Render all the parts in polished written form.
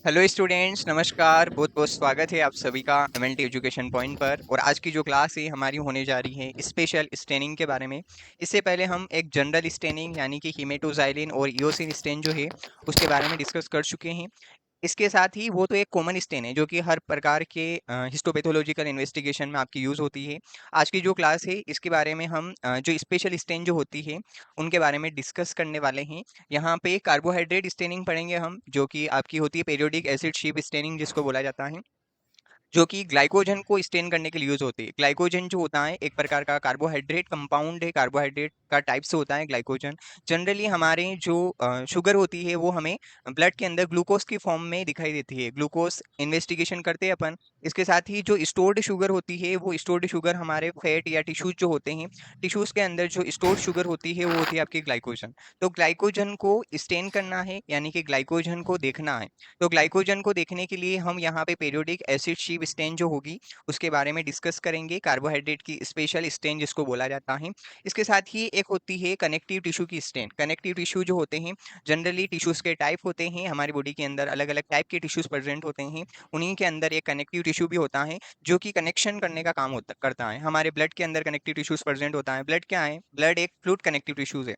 Hello students, नमस्कार। बहुत बहुत स्वागत है आप सभी का एमएलटी एजुकेशन पॉइंट पर। और आज की जो क्लास है हमारी होने जा रही है स्पेशल स्टेनिंग के बारे में। इससे पहले हम एक जनरल स्टेनिंग यानी कि हीमेटोजाइलिन और इयोसिन स्टेन जो है उसके बारे में डिस्कस कर चुके हैं। इसके साथ ही वो तो एक कॉमन स्टेन है जो कि हर प्रकार के हिस्टोपैथोलॉजिकल इन्वेस्टिगेशन में आपकी यूज़ होती है। आज की जो क्लास है इसके बारे में हम जो स्पेशल स्टेन जो होती है उनके बारे में डिस्कस करने वाले हैं। यहाँ पे कार्बोहाइड्रेट स्टेनिंग पढ़ेंगे हम, जो कि आपकी होती है पीरियोडिक एसिड शीप स्टेनिंग जिसको बोला जाता है, जो कि ग्लाइकोजन को स्टेन करने के लिए यूज होती है। ग्लाइकोजन जो होता है एक प्रकार का कार्बोहाइड्रेट कंपाउंड है, कार्बोहाइड्रेट का टाइप से होता है ग्लाइकोजन। जनरली हमारे जो शुगर होती है वो हमें ब्लड के अंदर ग्लूकोज की फॉर्म में दिखाई देती है। ग्लूकोज इन्वेस्टिगेशन करते हैं अपन। इसके साथ ही जो स्टोर्ड शुगर होती है वो स्टोर्ड शुगर हमारे फैट या टिश्यूज जो होते हैं, टिश्यूज के अंदर जो स्टोर्ड शुगर होती है वो होती है आपकी ग्लाइकोजन। तो ग्लाइकोजन को स्टेन करना है यानी कि ग्लाइकोजन को देखना है। तो ग्लाइकोजन को देखने के लिए हम यहाँ पे पीरियोडिक एसिड शीप स्टेन जो होगी उसके बारे में डिस्कस करेंगे। कार्बोहाइड्रेट की स्पेशल स्टेन जिसको बोला जाता है। इसके साथ ही एक होती है कनेक्टिव टिश्यू की स्टेन। कनेक्टिव टिश्यू जो होते हैं जनरली टिश्यूज के टाइप होते हैं। हमारी बॉडी के अंदर अलग अलग टाइप के टिश्यूज प्रेजेंट होते हैं। उन्हीं के अंदर एक कनेक्टिव टिश्यू भी होता है जो कि कनेक्शन करने का काम करता है। हमारे ब्लड के अंदर कनेक्टिव टिश्यूज प्रेजेंट होता है। ब्लड क्या है? ब्लड एक फ्लूइड कनेक्टिव टिश्यूज है।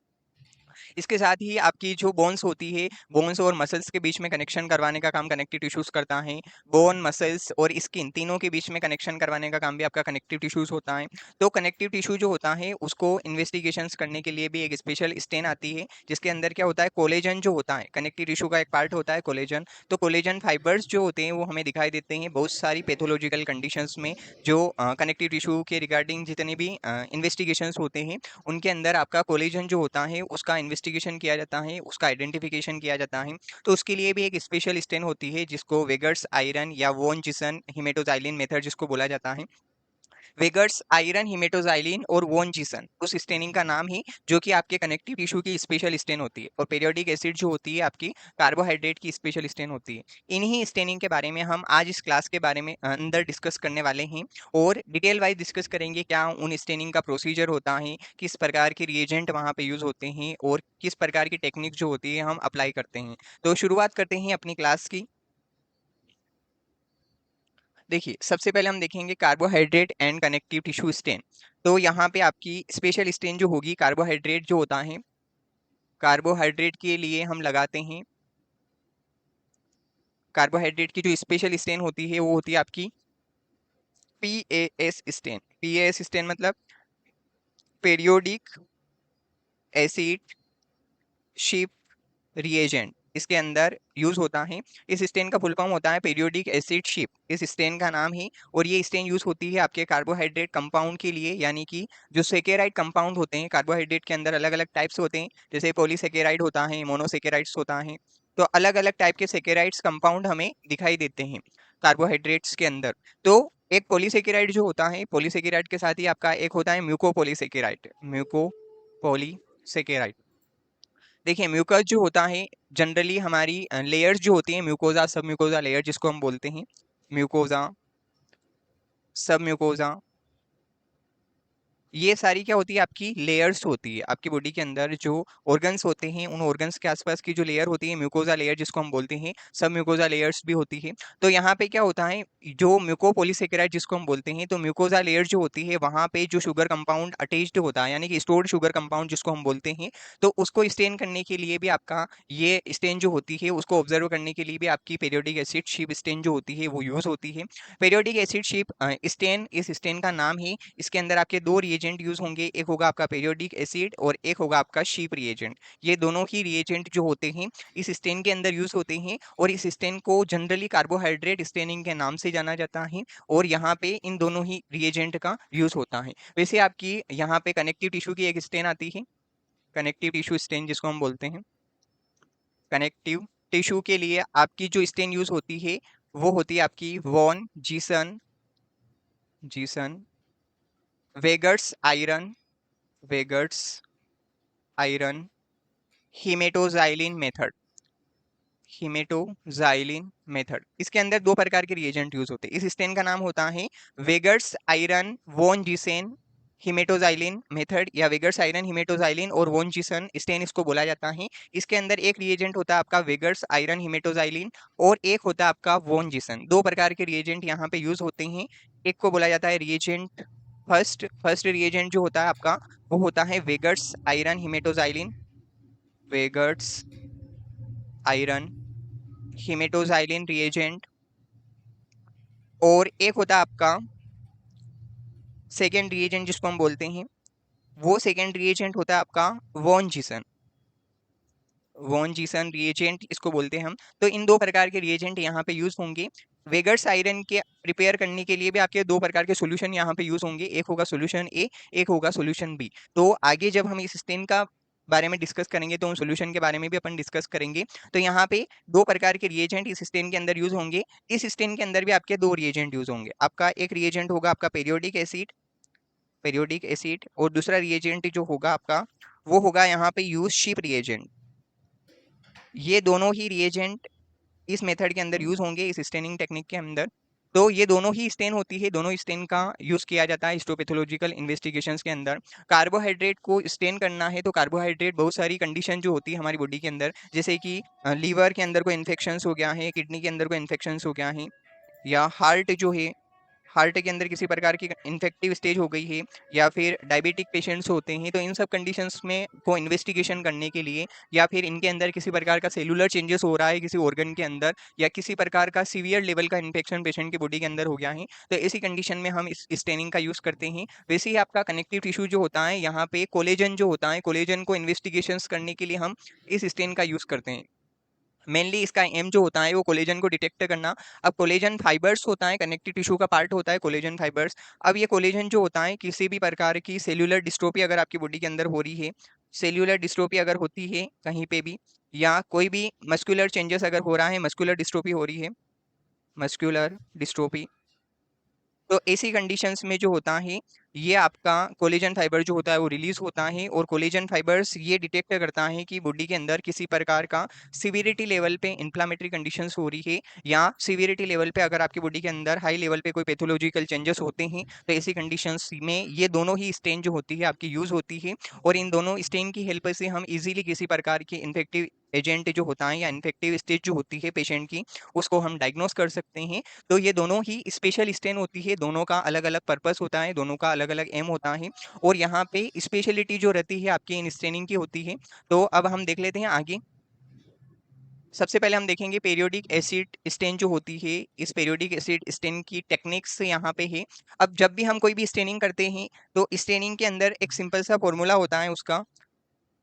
इसके साथ ही आपकी जो बोन्स होती है, बोन्स और मसल्स के बीच में कनेक्शन करवाने का काम कनेक्टिव टिश्यूज करता है। बोन, मसल्स और स्किन तीनों के बीच में कनेक्शन करवाने का काम भी आपका कनेक्टिव टिश्यूज होता है। तो कनेक्टिव टिश्यू जो होता है उसको इन्वेस्टिगेशंस करने के लिए भी एक स्पेशल स्टेन आती है जिसके अंदर क्या होता है, कोलेजन जो होता है कनेक्टिव टिश्यू का एक पार्ट होता है कोलेजन। तो कोलेजन फाइबर्स जो होते हैं वो हमें दिखाई देते हैं बहुत सारी पैथोलॉजिकल कंडीशंस में। जो कनेक्टिव टिश्यू के रिगार्डिंग जितने भी इन्वेस्टिगेशंस होते हैं उनके अंदर आपका कोलेजन जो होता है उसका इन्वेस्टिगेशन किया जाता है, उसका आइडेंटिफिकेशन किया जाता है। तो उसके लिए भी एक स्पेशल स्टेन होती है जिसको वेगर्स आयरन या वोन जिसन हिमेटोजाइलिन मेथड जिसको बोला जाता है। वेगर्स आयरन, हिमेटोजाइलिन और वोनजीसन उस स्टेनिंग का नाम ही जो कि आपके कनेक्टिव टिश्यू की स्पेशल स्टेन होती है। और पीरियोडिक एसिड जो होती है आपकी कार्बोहाइड्रेट की स्पेशल स्टेन होती है। इन्हीं स्टेनिंग के बारे में हम आज इस क्लास के बारे में अंदर डिस्कस करने वाले हैं। और डिटेल वाइज डिस्कस करेंगे क्या उन स्टेनिंग का प्रोसीजर होता है, किस प्रकार के रिएजेंट वहाँ पे यूज होते हैं और किस प्रकार की टेक्निक जो होती है हम अप्लाई करते हैं। तो शुरुआत करते हैं अपनी क्लास की। देखिए, सबसे पहले हम देखेंगे carbohydrate and connective tissue stain. तो यहाँ पे आपकी स्पेशल स्टेन जो होगी, कार्बोहाइड्रेट जो होता है, कार्बोहाइड्रेट के लिए हम लगाते हैं। कार्बोहाइड्रेट की जो स्पेशल स्टेन होती है वो होती है आपकी पीएएस स्टेन। पीएएस स्टेन मतलब पीरियोडिक एसिड शिप रिएजेंट, इसके अंदर यूज होता है। इस स्टेन का फुल फॉर्म होता है पीरियोडिक एसिड शिप, इस स्टेन का नाम ही। और ये स्टेन यूज होती है आपके कार्बोहाइड्रेट कंपाउंड के लिए, यानी कि जो सेकेराइड कंपाउंड होते हैं कार्बोहाइड्रेट के अंदर अलग अलग टाइप्स होते हैं। जैसे पॉलीसेकेराइड होता है, मोनोसेकेराइड्स होता है। तो अलग अलग टाइप के सेकेराइड्स कंपाउंड हमें दिखाई देते हैं कार्बोहाइड्रेट्स के अंदर। तो एक पॉलीसेकेराइड जो होता है, पॉलीसेकेराइड के साथ ही आपका एक होता है म्यूकोपॉलीसेकेराइड। म्यूकोपॉलीसेकेराइड, देखिए म्यूकस जो होता है जनरली हमारी लेयर्स जो होती हैं, म्यूकोजा, सब म्यूकोजा लेयर जिसको हम बोलते हैं, म्यूकोजा, सब म्यूकोजा, ये सारी क्या होती है आपकी लेयर्स होती है। आपकी बॉडी के अंदर जो ऑर्गन्स होते हैं उन ऑर्गन्स के आसपास की जो लेयर होती है म्यूकोजा लेयर जिसको हम बोलते हैं, सब म्यूकोजा लेयर्स भी होती है। तो यहाँ पे क्या होता है, जो म्यूकोपॉलीसेकेराइड जिसको हम बोलते हैं, तो म्यूकोजा लेयर जो होती है वहाँ पे जो शुगर कंपाउंड अटैच्ड होता है यानी कि स्टोर्ड शुगर कंपाउंड जिसको हम बोलते हैं, तो उसको स्टेन करने के लिए भी आपका ये स्टेन जो होती है उसको ऑब्जर्व करने के लिए भी आपकी पीरियोडिक एसिड शीप स्टेन जो होती है वो यूज होती है। पीरियोडिक एसिड शीप स्टेन, इस स्टेन का नाम ही, इसके अंदर आपके दो रिएजेंट यूज होंगे, एक होगा आपका पीरियोडिक एसिड और एक होगा आपका शीप रिएजेंट। ये दोनों ही रिएजेंट जो होते हैं इस स्टेन के अंदर यूज होते हैं। और इस स्टेन को जनरली कार्बोहाइड्रेट स्टेनिंग के नाम से जाना जाता है। और यहाँ पे इन दोनों ही रिएजेंट का यूज होता है। वैसे आपकी यहाँ पे कनेक्टिव टिश्यू की एक स्टेन आती है, कनेक्टिव टिश्यू स्टेन जिसको हम बोलते हैं। कनेक्टिव टिश्यू के लिए आपकी जो स्टेन यूज होती है वो होती है आपकी Van Gieson, Gieson, Weigert's iron, Weigert's iron, haematoxylin method, haematoxylin method. इसके अंदर दो प्रकार के रिएजेंट यूज होते हैं। इस स्टेन का नाम होता है वेगर्स आयरन वोन जीसेन हिमेटोजाइलिन मेथड या वेगर्स आयरन हिमेटोजाइलिन और वॉन जीसन स्टेन इसको बोला जाता है। इसके अंदर एक रिएजेंट होता है आपका वेगर्स आयरन हिमेटोजाइलिन और एक होता है आपका वॉन जीसन। दो प्रकार के रिएजेंट यहाँ पे यूज होते हैं। एक को बोला जाता है रिएजेंट फर्स्ट रिएजेंट जो होता है आपका वो होता है वेगर्स आयरन हिमेटोजाइलिन, वेगर्स आयरन हिमेटोजाइलिन रिएजेंट। और एक होता है आपका सेकेंड रिएजेंट जिसको हम बोलते हैं, वो सेकेंड रिएजेंट होता है आपका Van Gieson, Van Gieson reagent इसको बोलते हैं हम। तो इन दो प्रकार के रिएजेंट यहाँ पे यूज होंगे। वेगर्स आयरन के प्रिपेयर करने के लिए भी आपके दो प्रकार के सॉल्यूशन यहाँ पे यूज होंगे, एक होगा सॉल्यूशन ए, एक होगा सॉल्यूशन बी। तो आगे जब हम इस स्टेन का बारे में डिस्कस करेंगे तो उन सॉल्यूशन के बारे में भी अपन डिस्कस करेंगे। तो यहाँ पे दो प्रकार के रिएजेंट इस स्टेन के अंदर यूज होंगे। इस स्टेन के अंदर भी आपके दो रिएजेंट यूज होंगे। आपका एक रिएजेंट होगा आपका पेरियोडिक एसिड और दूसरा रिएजेंट जो होगा आपका वो होगा यहाँ पे यूज शिप रिएजेंट। ये दोनों ही रिएजेंट इस मेथड के अंदर यूज होंगे, इस स्टेनिंग टेक्निक के अंदर। तो ये दोनों ही स्टेन होती है, दोनों स्टेन का यूज किया जाता है हिस्टोपैथोलॉजिकल इन्वेस्टिगेशंस के अंदर। कार्बोहाइड्रेट को स्टेन करना है तो कार्बोहाइड्रेट बहुत सारी कंडीशन जो होती है हमारी बॉडी के अंदर, जैसे कि लीवर के अंदर कोई इन्फेक्शंस हो गया है, किडनी के अंदर कोई इन्फेक्शंस हो गया है, या हार्ट जो है हार्ट के अंदर किसी प्रकार की इन्फेक्टिव स्टेज हो गई है, या फिर डायबिटिक पेशेंट्स होते हैं, तो इन सब कंडीशंस में को इन्वेस्टिगेशन करने के लिए, या फिर इनके अंदर किसी प्रकार का सेलुलर चेंजेस हो रहा है किसी ऑर्गन के अंदर, या किसी प्रकार का सीवियर लेवल का इन्फेक्शन पेशेंट की बॉडी के अंदर हो गया है, तो ऐसी कंडीशन में हम इस स्टेनिंग का यूज करते हैं। वैसे ही आपका कनेक्टिव टिश्यू जो होता है, यहाँ पे कोलेजन जो होता है, कोलेजन को इन्वेस्टिगेशंस करने के लिए हम इस स्टेन का यूज करते हैं। मेनली इसका एम जो होता है वो कोलेजन को डिटेक्ट करना। अब कोलेजन फाइबर्स होता है, कनेक्टिव टिश्यू का पार्ट होता है कोलेजन फाइबर्स। अब ये कोलेजन जो होता है किसी भी प्रकार की सेल्यूलर डिस्ट्रोफी अगर आपकी बॉडी के अंदर हो रही है, सेल्यूलर डिस्ट्रोफी अगर होती है कहीं पे भी, या कोई भी मस्कुलर चेंजेस अगर हो रहा है, मस्कुलर डिस्ट्रोफी हो रही है, मस्कुलर डिस्ट्रोफी, तो ऐसी कंडीशंस में जो होता है ये आपका कोलेजन फाइबर जो होता है वो रिलीज होता है, और कोलेजन फाइबर्स ये डिटेक्ट करता है कि बॉडी के अंदर किसी प्रकार का सिविरिटी लेवल पे इन्फ्लामेटरी कंडीशंस हो रही है, या सिविरिटी लेवल पे अगर आपकी बॉडी के अंदर हाई लेवल पे कोई पैथोलॉजिकल चेंजेस होते हैं, तो ऐसी कंडीशंस में ये दोनों ही स्टेन जो होती है आपकी यूज होती है। और इन दोनों स्टेन की हेल्प से हम इजीली किसी प्रकार की इन्फेक्टिव एजेंट जो होता है या इन्फेक्टिव स्टेज जो होती है पेशेंट की, उसको हम डायग्नोस कर सकते हैं। तो ये दोनों ही स्पेशल स्टेन होती है, दोनों का अलग अलग पर्पस होता है, दोनों का अलग अलग एम होता है, और यहाँ पे स्पेशलिटी जो रहती है आपकी इन स्टेनिंग की होती है। तो अब हम देख लेते हैं आगे। सबसे पहले हम देखेंगे पेरियोडिक एसिड स्टेन जो होती है, इस पेरियोडिक एसिड स्टेन की टेक्निक्स यहाँ पे है। अब जब भी हम कोई भी स्टेनिंग करते हैं तो स्टेनिंग के अंदर एक सिंपल सा फॉर्मूला होता है, उसका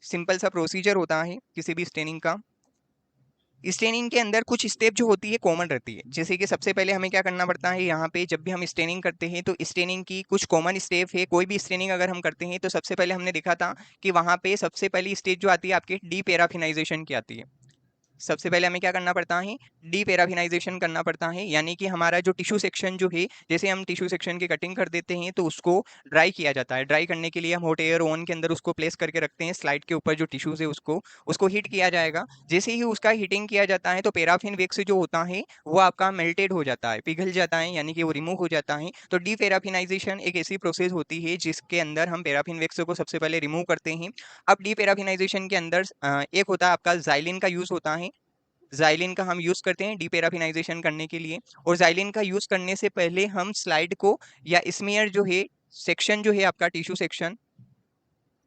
सिंपल सा प्रोसीजर होता है किसी भी स्टेनिंग का। स्टेनिंग के अंदर कुछ स्टेप जो होती है कॉमन रहती है, जैसे कि सबसे पहले हमें क्या करना पड़ता है, यहाँ पे जब भी हम स्टेनिंग करते हैं तो स्टेनिंग की कुछ कॉमन स्टेप है। कोई भी स्टेनिंग अगर हम करते हैं तो सबसे पहले हमने देखा था कि वहाँ पे सबसे पहली स्टेज जो आती है आपकी डी पैराफिनाइजेशन की आती है। सबसे पहले हमें क्या करना पड़ता है, डी पैराफिनाइजेशन करना पड़ता है, यानी कि हमारा जो टिश्यू सेक्शन जो है, जैसे हम टिश्यू सेक्शन की कटिंग कर देते हैं तो उसको ड्राई किया जाता है। ड्राई करने के लिए हम हॉट एयर ओवन के अंदर उसको प्लेस करके रखते हैं, स्लाइड के ऊपर जो टिश्यूज है उसको उसको हीट किया जाएगा। जैसे ही उसका हीटिंग किया जाता है तो पैराफिन वैक्स जो होता है वो आपका मेल्टेड हो जाता है, पिघल जाता है, यानी कि वो रिमूव हो जाता है। तो डी पैराफिनाइजेशन एक ऐसी प्रोसेस होती है जिसके अंदर हम पैराफिन वैक्स को सबसे पहले रिमूव करते हैं। अब डी पैराफिनाइजेशन के अंदर एक होता है आपका जाइलिन का यूज होता है। जाइलिन का हम यूज करते हैं डीपेराफिनाइजेशन करने के लिए। और जाइलिन का यूज करने से पहले हम स्लाइड को या स्मीयर जो है सेक्शन जो है आपका tissue section,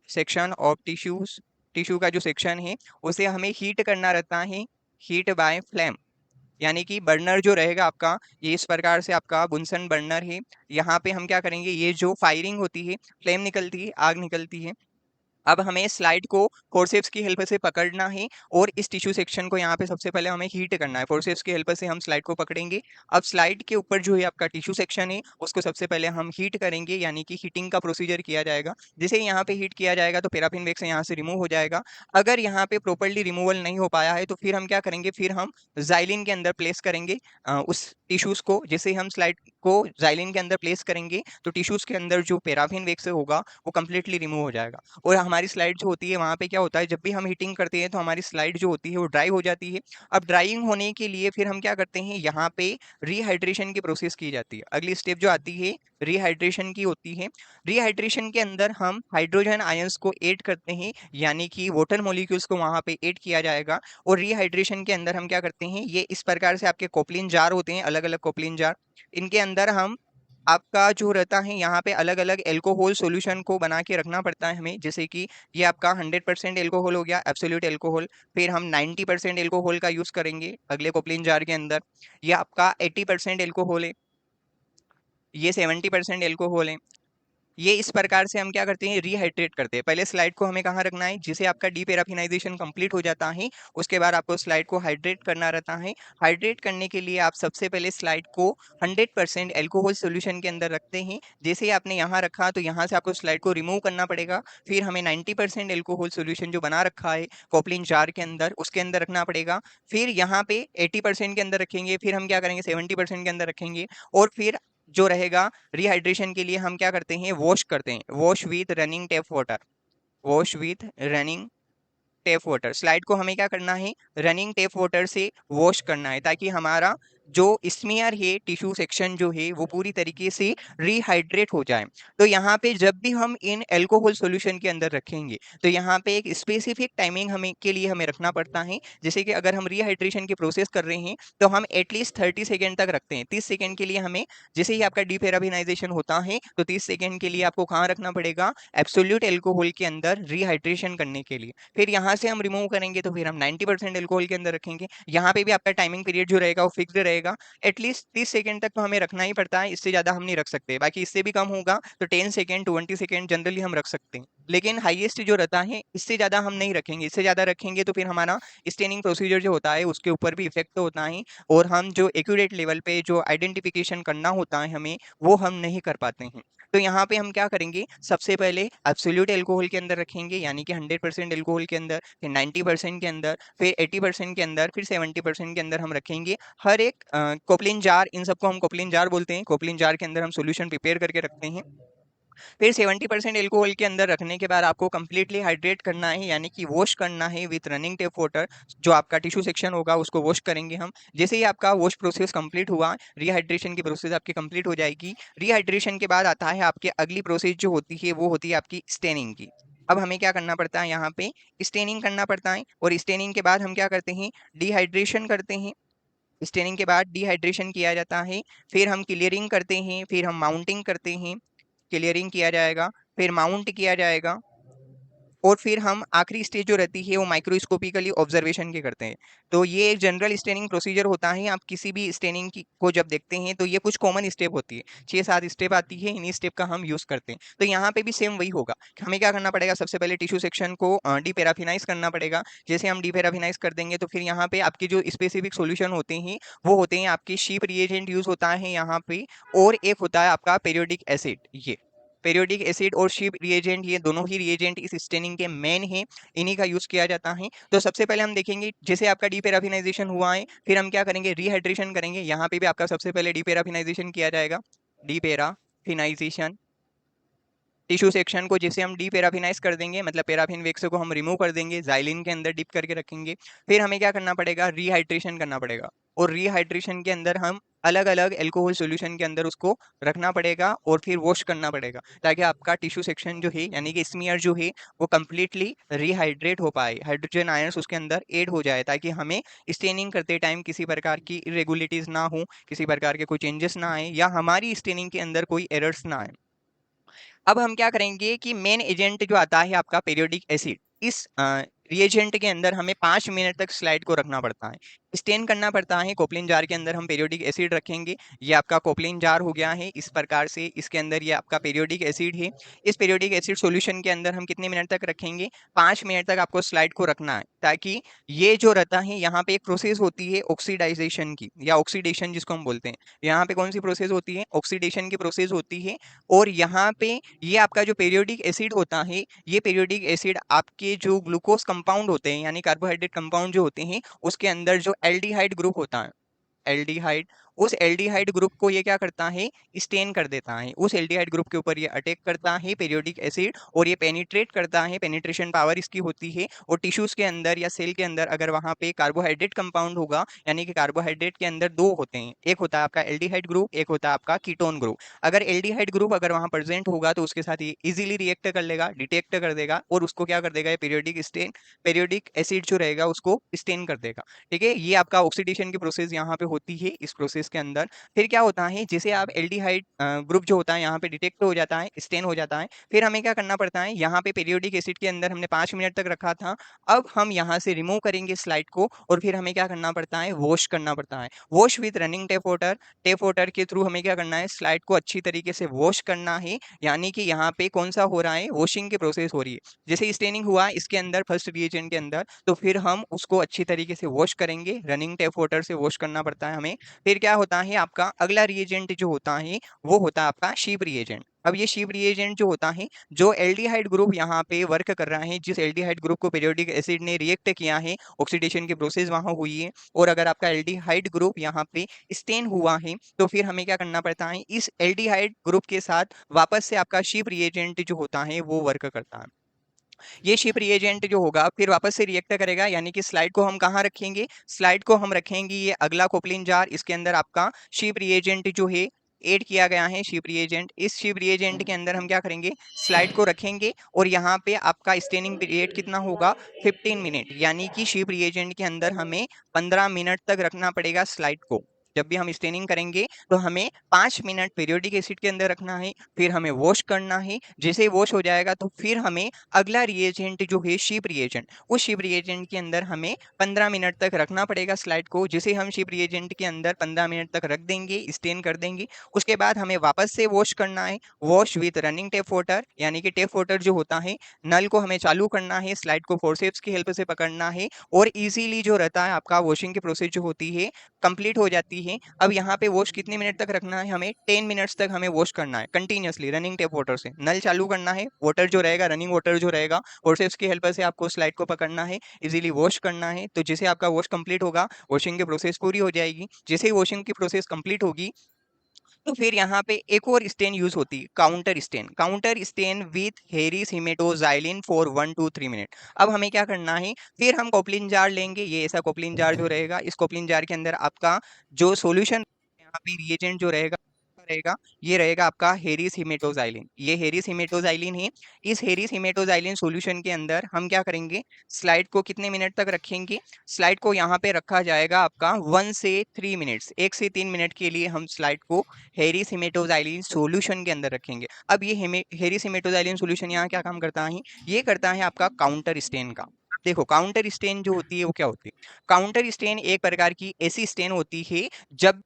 section of tissues, tissue का जो सेक्शन है उसे हमें हीट करना रहता है, हीट बाय फ्लेम। यानी कि बर्नर जो रहेगा आपका ये इस प्रकार से आपका बुनसन बर्नर है। यहाँ पे हम क्या करेंगे, ये जो फायरिंग होती है, फ्लेम निकलती है, आग निकलती है। अब हमें स्लाइड को फोर्सेप्स की हेल्प से पकड़ना है, और इस टिश्यू सेक्शन को यहाँ पे सबसे पहले हमें हीट करना है। फोर्सेप्स की हेल्प से हम स्लाइड को पकड़ेंगे। अब स्लाइड के ऊपर जो है आपका टिश्यू सेक्शन है उसको सबसे पहले हम हीट करेंगे, यानी कि हीटिंग का प्रोसीजर किया जाएगा। जैसे यहाँ पे हीट किया जाएगा तो पैराफिन वैक्स यहाँ से रिमूव हो जाएगा। अगर यहाँ पे प्रॉपर्ली रिमूवल नहीं हो पाया है तो फिर हम क्या करेंगे, फिर हम जाइलिन के अंदर प्लेस करेंगे उस टिश्यूज को। जैसे हम स्लाइड को जाइलिन के अंदर प्लेस करेंगे तो टिश्यूज के अंदर जो पैराफिन वैक्स होगा वो कंप्लीटली रिमूव हो जाएगा, और हमारी हमारी स्लाइड जो होती है वहाँ पे क्या होता है, जब भी हम हीटिंग करते हैं तो हमारी स्लाइड जो होती है वो ड्राई हो जाती है। अब ड्राइंग होने के लिए फिर हम क्या करते हैं, यहाँ पे रिहाइड्रेशन की प्रोसेस की जाती है। अगली स्टेप जो आती है रिहाइड्रेशन की होती है। रिहाइड्रेशन के अंदर हम हाइड्रोजन आयंस को ऐड करते हैं, यानी कि वाटर मॉलिक्यूल्स को वहाँ पे ऐड किया जाएगा। और रिहाइड्रेशन के अंदर हम क्या करते हैं, ये इस प्रकार से आपके कोपलिन जार होते हैं, अलग अलग कोपलिन जार, इनके अंदर हम आपका जो रहता है यहाँ पे अलग अलग एल्कोहल सॉल्यूशन को बना के रखना पड़ता है हमें। जैसे कि ये आपका 100% एल्कोहल हो गया, एब्सोल्यूट एल्कोहल। फिर हम 90% एल्कोहल का यूज करेंगे अगले कोपलिन जार के अंदर। ये आपका 80% एल्कोहल है, ये 70% एल्कोहल है। ये इस प्रकार से हम क्या करते हैं, रिहाइड्रेट करते हैं। पहले स्लाइड को हमें कहाँ रखना है, जिसे आपका डीपैराफिनाइजेशन कंप्लीट हो जाता है उसके बाद आपको स्लाइड को हाइड्रेट करना रहता है। हाइड्रेट करने के लिए आप सबसे पहले स्लाइड को 100% एल्कोहल सॉल्यूशन के अंदर रखते हैं। जैसे ही आपने यहाँ रखा तो यहाँ से आपको स्लाइड को रिमूव करना पड़ेगा। फिर हमें 90% एल्कोहल सॉल्यूशन जो बना रखा है कोपलिन जार के अंदर, उसके अंदर रखना पड़ेगा। फिर यहाँ पे 80% के अंदर रखेंगे। फिर हम क्या करेंगे, 70% के अंदर रखेंगे। और फिर जो रहेगा रिहाइड्रेशन के लिए हम क्या करते हैं, वॉश करते हैं, wash with running tape water, wash with running tape water. Slide को हमें क्या करना है, रनिंग टेप वाटर से वॉश करना है, ताकि हमारा जो स्मीयर है, टिश्यू सेक्शन जो है वो पूरी तरीके से रिहाइड्रेट हो जाए। तो यहाँ पे जब भी हम इन एल्कोहल सॉल्यूशन के अंदर रखेंगे तो यहाँ पे एक स्पेसिफिक टाइमिंग हमें के लिए हमें रखना पड़ता है। जैसे कि अगर हम रिहाइड्रेशन की प्रोसेस कर रहे हैं तो हम एटलीस्ट 30 सेकेंड तक रखते हैं। 30 सेकेंड के लिए हमें, जैसे ही आपका डीपेराफिनाइजेशन होता है तो 30 सेकेंड के लिए आपको कहाँ रखना पड़ेगा, एब्सोल्यूट एल्कोहल के अंदर रिहाइड्रेशन करने के लिए। फिर यहाँ से हम रिमूव करेंगे तो फिर हम 90% एल्कोहल के अंदर रखेंगे। यहाँ पे भी आपका टाइमिंग पीरियड जो रहेगा वो फिक्स्ड रहेगा। एटलीस्ट 30 सेकेंड तक तो हमें रखना ही पड़ता है, इससे ज्यादा हम नहीं रख सकते। बाकी इससे भी कम होगा तो 10 सेकेंड 20 सेकेंड जनरली हम रख सकते हैं, लेकिन हाईएस्ट जो रहता है इससे ज्यादा हम नहीं रखेंगे। इससे ज्यादा रखेंगे तो फिर हमारा स्टेनिंग प्रोसीजर जो होता है उसके ऊपर भी इफेक्ट तो होता है, और हम जो एक्यूरेट लेवल पे जो आइडेंटिफिकेशन करना होता है हमें, वो हम नहीं कर पाते हैं। तो यहाँ पे हम क्या करेंगे, सबसे पहले एब्सोल्यूट एल्कोहल के अंदर रखेंगे, यानी कि 100% एल्कोहल के अंदर, फिर 90% के अंदर, फिर 80% के अंदर, फिर 70% के अंदर हम रखेंगे। हर एक कोपलिन जार, इन सबको हम कोपलिन जार बोलते हैं, कोपलिन जार के अंदर हम सोल्यूशन प्रिपेयर करके रखते हैं। फिर 70% एल्कोहल के अंदर रखने के बाद आपको कंप्लीटली हाइड्रेट करना है, यानी कि वॉश करना है विथ रनिंग टेप वाटर। जो आपका टिश्यू सेक्शन होगा उसको वॉश करेंगे हम। जैसे ही आपका वॉश प्रोसेस कंप्लीट हुआ, रिहाइड्रेशन की प्रोसेस आपकी कंप्लीट हो जाएगी। रिहाइड्रेशन के बाद आता है आपकी अगली प्रोसेस जो होती है, वो होती है आपकी स्टेनिंग की। अब हमें क्या करना पड़ता है, यहाँ पे स्टेनिंग करना पड़ता है। और स्टेनिंग के बाद हम क्या करते हैं, डिहाइड्रेशन करते हैं। स्टेनिंग के बाद डिहाइड्रेशन किया जाता है। फिर हम क्लियरिंग करते हैं, फिर हम माउंटिंग करते हैं। क्लियरिंग किया जाएगा, फिर माउंट किया जाएगा, और फिर हम आखिरी स्टेज जो रहती है वो माइक्रोस्कोपिकली ऑब्जर्वेशन की करते हैं। तो ये एक जनरल स्टेनिंग प्रोसीजर होता है। आप किसी भी स्टेनिंग की को जब देखते हैं तो ये कुछ कॉमन स्टेप होती है, 6-7 स्टेप आती है, इन्हीं स्टेप का हम यूज करते हैं। तो यहाँ पे भी सेम वही होगा। हमें क्या करना पड़ेगा, सबसे पहले टिश्यू सेक्शन को डीपेराफिनाइज करना पड़ेगा। जैसे हम डीपेराफिनाइज कर देंगे तो फिर यहाँ पे आपके जो स्पेसिफिक सोल्यूशन होते हैं वो होते हैं आपके शीप रिएजेंट यूज होता है यहाँ पे, और एक होता है आपका पेरियोडिक एसिड। ये पेरियोडिक एसिड और शीप रिएजेंट, ये दोनों ही रिएजेंट इस स्टेनिंग के मेन हैं, इन्हीं का यूज किया जाता है। तो सबसे पहले हम देखेंगे, जैसे आपका डीपेराफिनाइजेशन हुआ है, फिर हम क्या करेंगे, रिहाइड्रेशन करेंगे। यहाँ पे भी आपका सबसे पहले डीपेराफिनाइजेशन किया जाएगा। डीपेराफिनाइजेशन टिश्यू सेक्शन को जैसे हम डीपेराफिनाइज कर देंगे, मतलब पैराफिन वैक्स को हम रिमूव कर देंगे, जाइलिन के अंदर डिप करके रखेंगे। फिर हमें क्या करना पड़ेगा, रिहाइड्रेशन करना पड़ेगा। और रिहाइड्रेशन के अंदर हम अलग अलग एल्कोहल सॉल्यूशन के अंदर उसको रखना पड़ेगा, और फिर वॉश करना पड़ेगा, ताकि आपका टिश्यू सेक्शन जो है, यानी कि स्मीयर जो है, वो कंप्लीटली रिहाइड्रेट हो पाए, हाइड्रोजन आयंस उसके अंदर ऐड हो जाए, ताकि हमें स्टेनिंग करते टाइम किसी प्रकार की इरेगुलरिटीज ना हो, किसी प्रकार के कोई चेंजेस ना आए, या हमारी स्टेनिंग के अंदर कोई एरर्स ना आए। अब हम क्या करेंगे कि मेन एजेंट जो आता है आपका पेरियोडिक एसिड, इस रिएजेंट के अंदर हमें 5 मिनट तक स्लाइड को रखना पड़ता है, स्टेन करना पड़ता है। कोपलिन जार के अंदर हम पेरियोडिक एसिड रखेंगे। ये आपका कोपलिन जार हो गया है इस प्रकार से, इसके अंदर ये आपका पेरियोडिक एसिड है। इस पेरियोडिक एसिड सॉल्यूशन के अंदर हम कितने मिनट तक रखेंगे, 5 मिनट तक आपको स्लाइड को रखना है, ताकि ये जो रहता है, यहाँ पे एक प्रोसेस होती है ऑक्सीडाइजेशन की, या ऑक्सीडेशन जिसको हम बोलते हैं। यहाँ पे कौन सी प्रोसेस होती है, ऑक्सीडेशन की प्रोसेस होती है। और यहाँ पे ये आपका जो पेरियोडिक एसिड होता है, ये पेरियोडिक एसिड आपके जो ग्लूकोज कंपाउंड होते हैं, यानी कार्बोहाइड्रेट कंपाउंड जो होते हैं, उसके अंदर जो एल्डिहाइड ग्रुप होता है, एल्डिहाइड उस एल्डिहाइड ग्रुप को ये क्या करता है, स्टेन कर देता है। उस एल्डिहाइड ग्रुप के ऊपर ये अटैक करता है पीरियोडिक एसिड, और ये पेनिट्रेट करता है, पेनिट्रेशन पावर इसकी होती है, और टिश्यूज के अंदर या सेल के अंदर अगर वहां पे कार्बोहाइड्रेट कंपाउंड होगा, यानी कि कार्बोहाइड्रेट के अंदर दो होते हैं, एक होता है आपका एल्डिहाइड ग्रुप, एक होता है आपका कीटोन ग्रुप। अगर एल्डिहाइड ग्रुप अगर वहां प्रेजेंट होगा तो उसके साथ ये इजीली रिएक्ट कर लेगा, डिटेक्ट कर देगा, और उसको क्या कर देगा, ये पीरियोडिक एसिड जो रहेगा उसको स्टेन कर देगा। ठीक है, ये आपका ऑक्सीडेशन की प्रोसेस यहाँ पे होती है इस प्रोसेस के अंदर। फिर क्या होता है, जैसे आप एल्डिहाइड ग्रुप जो होता है यहाँ पे डिटेक्ट हो जाता है, स्टेन हो जाता है, फिर हमें क्या करना पड़ता है, यहाँ पे पीरियोडिक एसिड के अंदर हमने 5 मिनट तक रखा था, अब हम यहाँ से रिमूव करेंगे स्लाइड को, और फिर हमें क्या करना पड़ता है, वॉश करना पड़ता है। Wash with running tape water के थ्रू हमें क्या करना है, स्लाइड को अच्छी तरीके से वॉश करना है, यानी कि यहाँ पे कौन सा हो रहा है, वॉशिंग की प्रोसेस हो रही है। जैसे स्टेनिंग हुआ इसके अंदर फर्स्ट रिएजेंट के अंदर, तो फिर हम उसको अच्छी तरीके से वॉश करेंगे, रनिंग टेप वाटर से वॉश करना पड़ता है हमें। फिर क्या होता है, आपका अगला रिएजेंट जो होता है वो होता है आपका शीप रिएजेंट। अब ये शीप रिएजेंट जो होता है, जो एल्डिहाइड ग्रुप यहाँ पे वर्क कर रहा है, जिस एल्डिहाइड ग्रुप को पीरियोडिक एसिड ने रिएक्ट किया है, ऑक्सीडेशन की प्रोसेस वहां हुई है, और अगर आपका एल्डिहाइड ग्रुप यहाँ पे स्टेन हुआ है, तो फिर हमें क्या करना पड़ता है, इस एल्डिहाइड ग्रुप के साथ वापस से आपका शीप रिएजेंट जो होता है वो वर्क करता है। ये शिप रिएजेंट जो होगा फिर वापस से रिएक्ट करेगा, यानी कि स्लाइड को हम कहाँ रखेंगे, स्लाइड को हम रखेंगे ये अगला कोपलिन जार, इसके अंदर आपका शिप रिएजेंट जो है ऐड किया गया है, शिप रिएजेंट। इस शिप रिएजेंट के अंदर हम क्या करेंगे, स्लाइड को रखेंगे, और यहाँ पे आपका स्टेनिंग पीरियड कितना होगा, 15 मिनट, यानी कि शिप रिएजेंट के अंदर हमें 15 मिनट तक रखना पड़ेगा स्लाइड को। जब भी हम स्टेनिंग करेंगे तो हमें 5 मिनट पीरियोडिक एसिड के अंदर रखना है, फिर हमें वॉश करना है। जैसे ही वॉश हो जाएगा तो फिर हमें अगला रिएजेंट जो है शिप रिएजेंट, उस शिप रिएजेंट के अंदर हमें 15 मिनट तक रखना पड़ेगा स्लाइड को। जिसे हम शिप रिएजेंट के अंदर 15 मिनट तक रख देंगे, स्टेन कर देंगे, उसके बाद हमें वापस से वॉश करना है, wash with running tape water, यानी कि टेप वाटर जो होता है, नल को हमें चालू करना है, स्लाइड को फोर्सेप्स की हेल्प से पकड़ना है, और इजीली जो रहता है आपका वॉशिंग की प्रोसेस जो होती है कंप्लीट हो जाती है। अब यहाँ पे वॉश कितने मिनट तक रखना है, हमें 10 मिनट्स तक हमें वॉश करना है कंटिन्यूअसली रनिंग टेप वाटर से। नल चालू करना है, वाटर जो रहेगा, रनिंग वाटर जो रहेगा, फोर्सेप्स की हेल्प से आपको स्लाइड को पकड़ना है, इजीली वॉश करना है। तो जैसे आपका वॉश कंप्लीट होगा, वॉशिंग की प्रोसेस पूरी हो जाएगी। जैसे ही वॉशिंग की प्रोसेस कंप्लीट होगी, तो फिर यहाँ पे एक और स्टेन यूज होती है, counter stain. Counter stain with Harris haematoxylin for 1 to 3 minute. अब हमें क्या करना है, फिर हम कोपलिन जार लेंगे, ये ऐसा कोपलिन जार जो रहेगा, इस कोपलिन जार के अंदर आपका जो सॉल्यूशन यहाँ पे रिएजेंट जो रहेगा ये रहेगा आपका हेरिस हिमेटोजाइलिन। ये हेरिस हिमेटोजाइलिन है। इस हेरिस हिमेटोजाइलिन सॉल्यूशन के अंदर हम क्या करेंगे, स्लाइड को कितने मिनट तक रखेंगे, स्लाइड को यहाँ पे रखा जाएगा आपका 1 से 3 मिनट्स, 1 से 3 मिनट के लिए हम स्लाइड को हेरिस हिमेटोजाइलिन सॉल्यूशन के अंदर रखेंगे। अब ये हेरिस हिमेटोजाइलिन सॉल्यूशन यहाँ क्या काम करता है, ये करता है आपका काउंटर स्टेन का। देखो काउंटर स्टेन जो होती है वो क्या होती है, काउंटर स्टेन एक प्रकार की ऐसी स्टेन होती है जब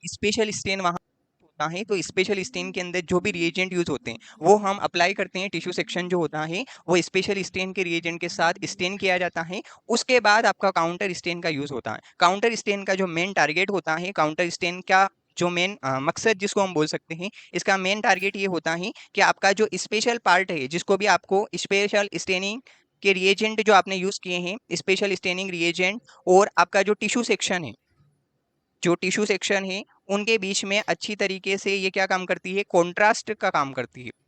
स्पेशल स्टेन वहां होता है, तो स्पेशल स्टेन के अंदर जो भी रिएजेंट यूज होते हैं वो हम अप्लाई करते हैं, टिश्यू सेक्शन जो होता है वो स्पेशल स्टेन के रिएजेंट के साथ स्टेन किया जाता है। उसके बाद आपका काउंटर स्टेन का यूज होता है। काउंटर स्टेन का जो मेन टारगेट होता है, काउंटर स्टेन का जो मेन मकसद जिसको हम बोल सकते हैं, इसका मेन टारगेट ये होता है कि आपका जो स्पेशल पार्ट है, जिसको भी आपको स्पेशल स्टेनिंग के रिएजेंट जो आपने यूज किए हैं, स्पेशल स्टेनिंग रिएजेंट, और आपका जो टिश्यू सेक्शन है, जो टिश्यू सेक्शन है, उनके बीच में अच्छी तरीके से ये क्या काम करती है, कॉन्ट्रास्ट का काम करती है।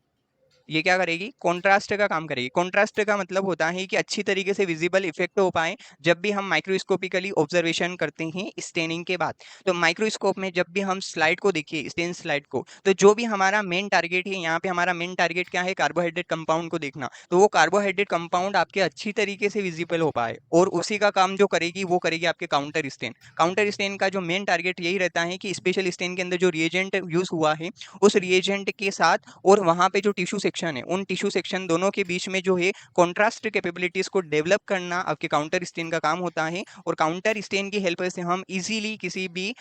ये क्या करेगी, कॉन्ट्रास्ट का काम करेगी। कॉन्ट्रास्ट का मतलब होता है कि अच्छी तरीके से विजिबल इफेक्ट हो पाए जब भी हम माइक्रोस्कोपिकली ऑब्जर्वेशन करते हैं स्टेनिंग के बाद। तो माइक्रोस्कोप में जब भी हम स्लाइड को देखिए, स्टेन स्लाइड को, तो जो भी हमारा मेन टारगेट है, यहाँ पे हमारा मेन टारगेट क्या है, कार्बोहाइड्रेट कंपाउंड को देखना, तो वो कार्बोहाइड्रेट कंपाउंड आपके अच्छी तरीके से विजिबल हो पाए, और उसी का काम जो करेगी वो करेगी आपके काउंटर स्टेन। काउंटर स्टेन का जो मेन टारगेट यही रहता है कि स्पेशल स्टेन के अंदर जो रिएजेंट यूज हुआ है, उस रिएजेंट के साथ और वहां पे जो टिश्यू सेक्शन है, उन टिश्यू सेक्शन दोनों के बीच में जो है कॉन्ट्रास्ट कैपेबिलिटीज को डेवलप करना आपके काउंटर स्टेन का काम होता है। और काउंटर स्टेन की हेल्प से हम इजीली किसी भी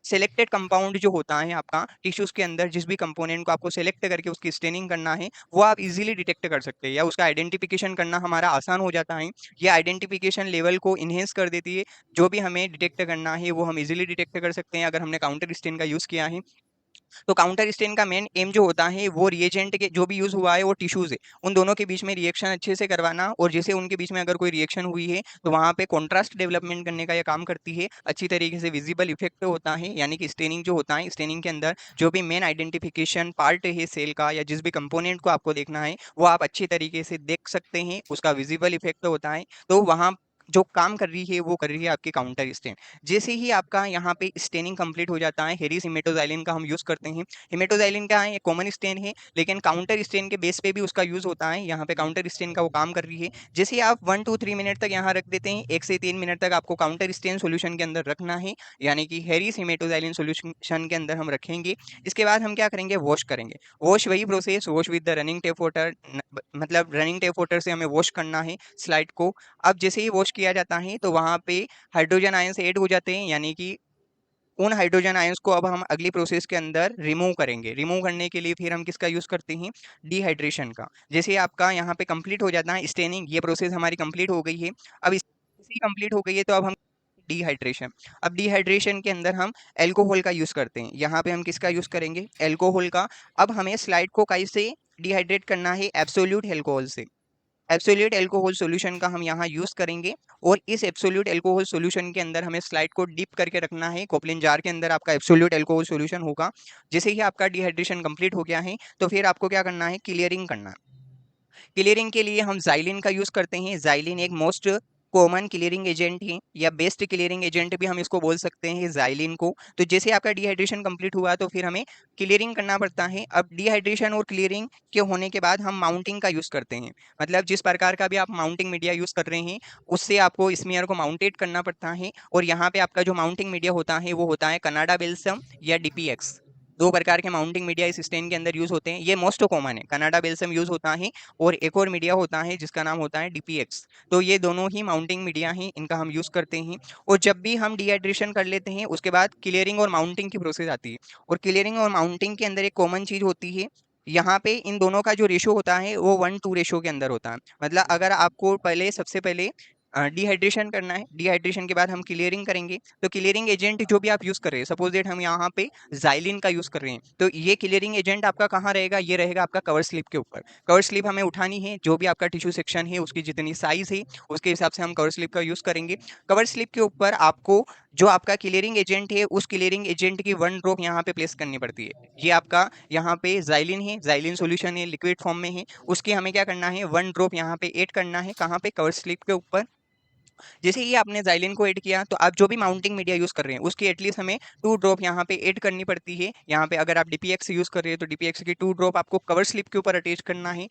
सिलेक्टेड कंपाउंड जो होता है आपका टिश्यूज के अंदर, जिस भी कंपोनेंट को आपको सेलेक्ट करके उसकी स्टेनिंग करना है, वो आप इजीली डिटेक्ट कर सकते हैं, या उसका आइडेंटिफिकेशन करना हमारा आसान हो जाता है। ये आइडेंटिफिकेशन लेवल को इन्हेंस कर देती है। जो भी हमें डिटेक्ट करना है वो हम इजीली डिटेक्ट कर सकते हैं अगर हमने काउंटर स्टेन का यूज किया है। तो काउंटर स्टेन का मेन एम जो होता है वो रिएजेंट के जो भी यूज हुआ है वो टिश्यूज है, उन दोनों के बीच में रिएक्शन अच्छे से करवाना, और जैसे उनके बीच में अगर कोई रिएक्शन हुई है तो वहां पे कॉन्ट्रास्ट डेवलपमेंट करने का यह काम करती है। अच्छी तरीके से विजिबल इफेक्ट होता है, यानी कि स्टेनिंग जो होता है, स्टेनिंग के अंदर जो भी मेन आइडेंटिफिकेशन पार्ट है सेल का या जिस भी कंपोनेंट को आपको देखना है वो आप अच्छी तरीके से देख सकते हैं, उसका विजिबल इफेक्ट होता है। तो वहां जो काम कर रही है वो कर रही है आपकी काउंटर स्टेन। जैसे ही आपका यहाँ पे स्टेनिंग कंप्लीट हो जाता है, हेरिस हिमेटोजाइलिन का हम यूज करते हैं। हिमेटोजाइलिन का है, ये कॉमन स्टेन है, लेकिन काउंटर स्टेन के बेस पे भी उसका यूज होता है। यहाँ पे काउंटर स्टेन का वो काम कर रही है। जैसे आप 1 2 3 मिनट तक यहाँ रख देते हैं, 1 से 3 मिनट तक आपको काउंटर स्टेन सोल्यूशन के अंदर रखना है, यानी कि हेरिस हिमेटोजाइलिन सोल्यूशन के अंदर हम रखेंगे। इसके बाद हम क्या करेंगे, वॉश करेंगे। वॉश वही process, wash with the running tape water, मतलब रनिंग टेप वाटर से हमें वॉश करना है स्लाइड को। अब जैसे ही वॉश किया जाता है तो वहां पे हाइड्रोजन आयंस ऐड हो जाते हैं, यानी कि उन हाइड्रोजन आयंस को अब हम अगली प्रोसेस के अंदर रिमूव करेंगे। रिमूव करने के लिए फिर हम किसका यूज करते हैं, डिहाइड्रेशन का। जैसे आपका यहाँ पे कंप्लीट हो जाता है स्टेनिंग, ये प्रोसेस हमारी कंप्लीट हो गई है। अब इसी कंप्लीट हो गई है तो अब हम डिहाइड्रेशन। अब डिहाइड्रेशन के अंदर हम एल्कोहल का यूज करते हैं। यहाँ पे हम किसका यूज करेंगे, एल्कोहल का। अब हमें स्लाइड को कैसे डिहाइड्रेट करना है, एब्सोल्यूट एल्कोहल से। एब्सोल्यूट एल्कोहल सॉल्यूशन का हम यहाँ यूज करेंगे, और इस एब्सोल्यूट एल्कोहल सॉल्यूशन के अंदर हमें स्लाइड को डिप करके रखना है। कोपलिन जार के अंदर आपका एब्सोल्यूट एल्कोहल सॉल्यूशन होगा। जैसे ही आपका डिहाइड्रेशन कंप्लीट हो गया है तो फिर आपको क्या करना है, क्लियरिंग करना है। क्लियरिंग के लिए हम जाइलिन का यूज करते हैं। जाइलिन एक मोस्ट कॉमन क्लियरिंग एजेंट है, या बेस्ट क्लियरिंग एजेंट भी हम इसको बोल सकते हैं जाइलिन को। तो जैसे आपका डिहाइड्रेशन कंप्लीट हुआ तो फिर हमें क्लियरिंग करना पड़ता है। अब डिहाइड्रेशन और क्लियरिंग के होने के बाद हम माउंटिंग का यूज करते हैं। मतलब जिस प्रकार का भी आप माउंटिंग मीडिया यूज कर रहे हैं उससे आपको स्मीयर को माउंटेड करना पड़ता है। और यहाँ पे आपका जो माउंटिंग मीडिया होता है वो होता है कनाडा बेल्सम या डीपीएक्स। दो प्रकार के माउंटिंग मीडिया इस स्टेन के अंदर यूज होते हैं, ये मोस्ट कॉमन है। कनाडा बेल्सम यूज होता है, और एक और मीडिया होता है जिसका नाम होता है डीपीएक्स। तो ये दोनों ही माउंटिंग मीडिया हैं, इनका हम यूज करते हैं। और जब भी हम डिहाइड्रेशन कर लेते हैं उसके बाद क्लियरिंग और माउंटिंग की प्रोसेस आती है। और क्लियरिंग और माउंटिंग के अंदर एक कॉमन चीज होती है, यहाँ पे इन दोनों का जो रेशो होता है वो 1 to रेशो के अंदर होता है। मतलब अगर आपको पहले सबसे पहले डिहाइड्रेशन करना है, डिहाइड्रेशन के बाद हम क्लियरिंग करेंगे, तो क्लियरिंग एजेंट जो भी आप यूज कर रहे हैं, सपोज दैट हम यहाँ पे जाइलिन का यूज कर रहे हैं, तो ये क्लियरिंग एजेंट आपका कहाँ रहेगा, ये रहेगा आपका कवर स्लिप के ऊपर। कवर स्लिप हमें उठानी है, जो भी आपका टिश्यू सेक्शन है उसकी जितनी साइज है उसके हिसाब से हम कवर स्लिप का यूज करेंगे। कवर स्लिप के ऊपर आपको जो आपका क्लियरिंग एजेंट है उस क्लियरिंग एजेंट की 1 ड्रॉप यहाँ पे प्लेस करनी पड़ती है। ये आपका यहाँ पे जाइलिन है, जाइलिन सॉल्यूशन है, लिक्विड फॉर्म में है, उसके हमें क्या करना है, 1 ड्रॉप यहाँ पे ऐड करना है, कहाँ पे, कवर स्लिप के ऊपर। जैसे ही आपने जाइलिन को ऐड किया तो आप जो भी माउंटिंग मीडिया यूज कर रहे हैं उसकी एटलीस्ट हमें 2 ड्रॉप यहाँ पे ऐड करनी पड़ती है। यहाँ पे अगर आप डीपीएक्स यूज कर रहे हैं तो डीपीएक्स की 2 ड्रॉप आपको कवर स्लिप के ऊपर अटैच करना है।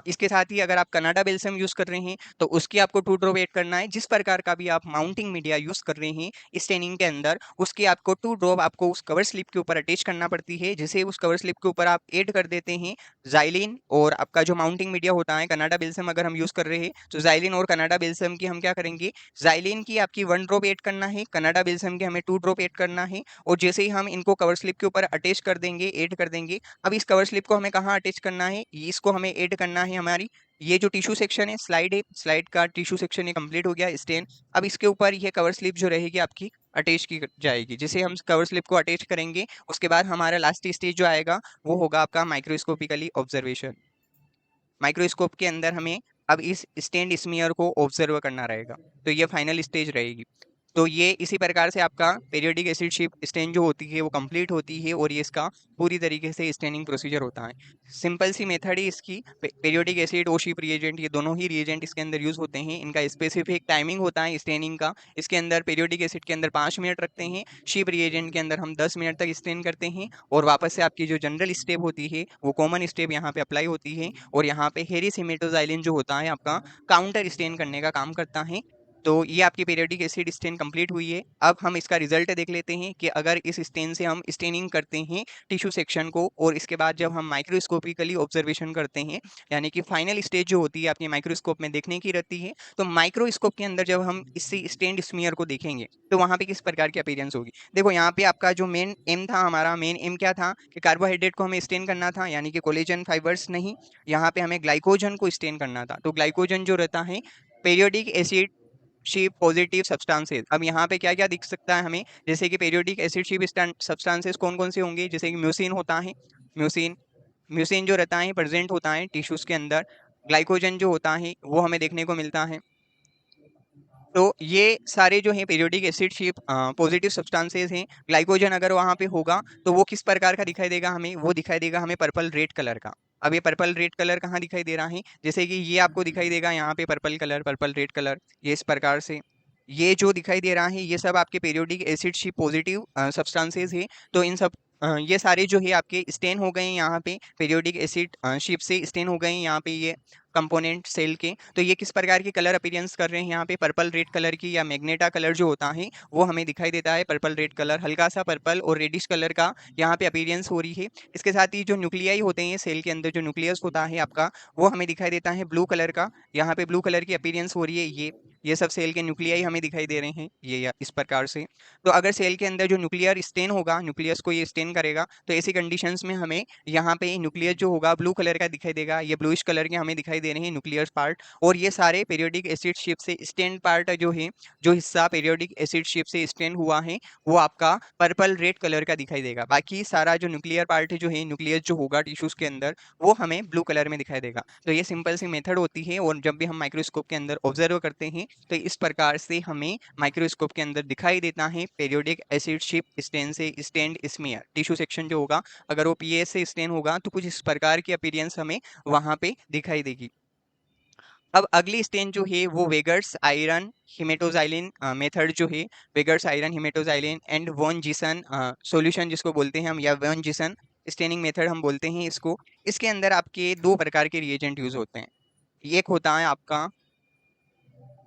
इसके साथ ही अगर आप कनाडा बेल्सम यूज कर रहे हैं तो उसकी आपको 2 ड्रॉप ऐड करना है। जिस प्रकार का भी आप माउंटिंग मीडिया यूज कर रहे हैं स्टेनिंग के अंदर उसकी आपको 2 ड्रॉप आपको उस कवर स्लिप के ऊपर अटैच करना पड़ती है। जैसे उस कवर स्लिप के ऊपर आप ऐड कर देते हैं जाइलिन और आपका जो माउंटिंग मीडिया होता है कनाडा बेल्सम अगर हम यूज कर रहे हैं तो जाइलिन और कनाडा बेल्सम की हम क्या करेंगे, जाइलिन की आपकी 1 ड्रॉप ऐड करना है, कनाडा बेल्सम की हमें 2 ड्रॉप ऐड करना है। और जैसे ही हम इनको कवर स्लिप के ऊपर अटैच कर देंगे, ऐड कर देंगे। अब इस कवर स्लिप को हमें कहाँ अटैच करना है, इसको हमें ऐड करना है हमारी ये जो टिश्यू सेक्शन है, स्लाइड का टिश्यू सेक्शन ये कंप्लीट हो गया स्टेन। अब इसके ऊपर ये कवर स्लिप जो रहेगी आपकी अटैच की जाएगी। जैसे हम कवर स्लिप को अटैच करेंगे उसके बाद हमारा लास्ट स्टेज जो आएगा वो होगा आपका माइक्रोस्कोपिकली ऑब्जर्वेशन। माइक्रोस्कोप के अंदर हमें अब इस स्टेन्ड स्मीयर को ऑब्जर्व करना रहेगा, तो ये फाइनल स्टेज रहेगी। तो ये इसी प्रकार से आपका पीरियोडिक एसिड शिप स्टेन जो होती है वो कंप्लीट होती है, और ये इसका पूरी तरीके से स्टेनिंग प्रोसीजर होता है। सिंपल सी मेथड है इसकी। पीरियोडिक एसिड और शिप रिएजेंट ये दोनों ही रिएजेंट इसके अंदर यूज होते हैं। इनका स्पेसिफिक टाइमिंग होता है स्टेनिंग का। इसके अंदर पीरियोडिक एसिड के अंदर 5 मिनट रखते हैं, शिप रिएजेंट के अंदर हम 10 मिनट तक स्टेन करते हैं, और वापस से आपकी जो जनरल स्टेप होती है वो कॉमन स्टेप यहाँ पे अप्लाई होती है। और यहाँ पे हेरिस हिमेटोजाइलिन जो होता है आपका काउंटर स्टेन करने का काम करता है। तो ये आपकी पीरियोडिक एसिड स्टेन कंप्लीट हुई है। अब हम इसका रिजल्ट देख लेते हैं कि अगर इस स्टेन से हम स्टेनिंग करते हैं टिश्यू सेक्शन को, और इसके बाद जब हम माइक्रोस्कोपिकली ऑब्जर्वेशन करते हैं, यानी कि फाइनल स्टेज जो होती है आपकी माइक्रोस्कोप में देखने की रहती है, तो माइक्रोस्कोप के अंदर जब हम इससे स्टेन्ड स्मीयर को देखेंगे तो वहां पे किस प्रकार की अपीयरेंस होगी। देखो यहाँ पे आपका जो मेन एम था, हमारा मेन एम क्या था कि कार्बोहाइड्रेट को हमें स्टेन करना था, यानी कि कोलेजन फाइबर्स नहीं, यहाँ पे हमें ग्लाइकोजन को स्टेन करना था। तो ग्लाइकोजन जो रहता है periodic acid sheep positive substances. अब यहाँ पे क्या क्या दिख सकता है हमें, जैसे कि पेरियोडिक एसिड शीप सब्सटेंसेस कौन कौन से होंगे, जैसे कि म्यूसिन होता है, म्यूसिन म्यूसिन जो रहता है प्रेजेंट होता है टिश्यूज के अंदर। ग्लाइकोजन जो होता है वो हमें देखने को मिलता है। तो ये सारे जो हैं periodic acid shape positive substances हैं। ग्लाइकोजन अगर वहाँ पे होगा तो वो किस प्रकार का दिखाई देगा हमें, वो दिखाई देगा हमें पर्पल रेड कलर का। अब ये पर्पल रेड कलर कहाँ दिखाई दे रहा है, जैसे कि ये आपको दिखाई देगा यहाँ पे purple colour, purple red colour, ये इस प्रकार से ये जो दिखाई दे रहा है ये सब आपके periodic acid shape positive substances है। तो इन सब ये सारे जो है आपके स्टेन हो गए हैं यहाँ पे पीरियोडिक एसिड शेप से स्टेन हो गए हैं यहाँ पे ये कंपोनेंट सेल के। तो ये किस प्रकार की कलर अपीयरेंस कर रहे हैं यहाँ पे, पर्पल रेड कलर की, या मैग्नेटा कलर जो होता है वो हमें दिखाई देता है पर्पल रेड कलर, हल्का सा पर्पल और रेडिश कलर का यहाँ पे अपीयरेंस हो रही है। इसके साथ ही जो न्यूक्लियाई होते हैं सेल के अंदर, जो न्यूक्लियस होता है आपका, वो हमें दिखाई देता है ब्लू कलर का, यहाँ पे ब्लू कलर की अपीयरेंस हो रही है। ये सब सेल के न्यूक्लियाई हमें दिखाई दे रहे हैं ये या इस प्रकार से। तो अगर सेल के अंदर जो न्यूक्लियर स्टेन होगा, न्यूक्लियस को ये स्टेन करेगा, तो ऐसी कंडीशंस में हमें यहाँ पे न्यूक्लियस जो होगा ब्लू कलर का दिखाई देगा, ये ब्लूइश कलर के हमें दिखाई दे रहे हैं न्यूक्लियर पार्ट। और ये सारे पीरियोडिक एसिड शेप से स्टेन पार्ट जो है, जो हिस्सा पीरियोडिक एसिड शेप से स्टेन हुआ है वो आपका पर्पल रेड कलर का दिखाई देगा। बाकी सारा जो न्यूक्लियर पार्ट जो है, न्यूक्लियस जो होगा टिश्यूज के अंदर, वो हमें ब्लू कलर में दिखाई देगा। तो ये सिंपल सी मेथड होती है, और जब भी हम माइक्रोस्कोप के अंदर ऑब्जर्व करते हैं तो इस प्रकार से हमें माइक्रोस्कोप के अंदर दिखाई देता है पीरियोडिक एसिड शेप स्टेन से स्टेन्ड स्मीयर टिश्यू सेक्शन जो होगा, अगर वो पीएस से स्टेन होगा तो कुछ इस प्रकार की अपीयरेंस हमें वहां पे दिखाई देगी। अब अगली स्टेन जो है वो वेगर्स आयरन हिमेटोजाइलिन मेथड जो है, Weigert's iron haematoxylin and Van Gieson solution जिसको बोलते हैं हम, या वॉन जीसन स्टेनिंग मेथड हम बोलते हैं इसको। इसके अंदर आपके दो प्रकार के रिएजेंट यूज होते हैं। एक होता है आपका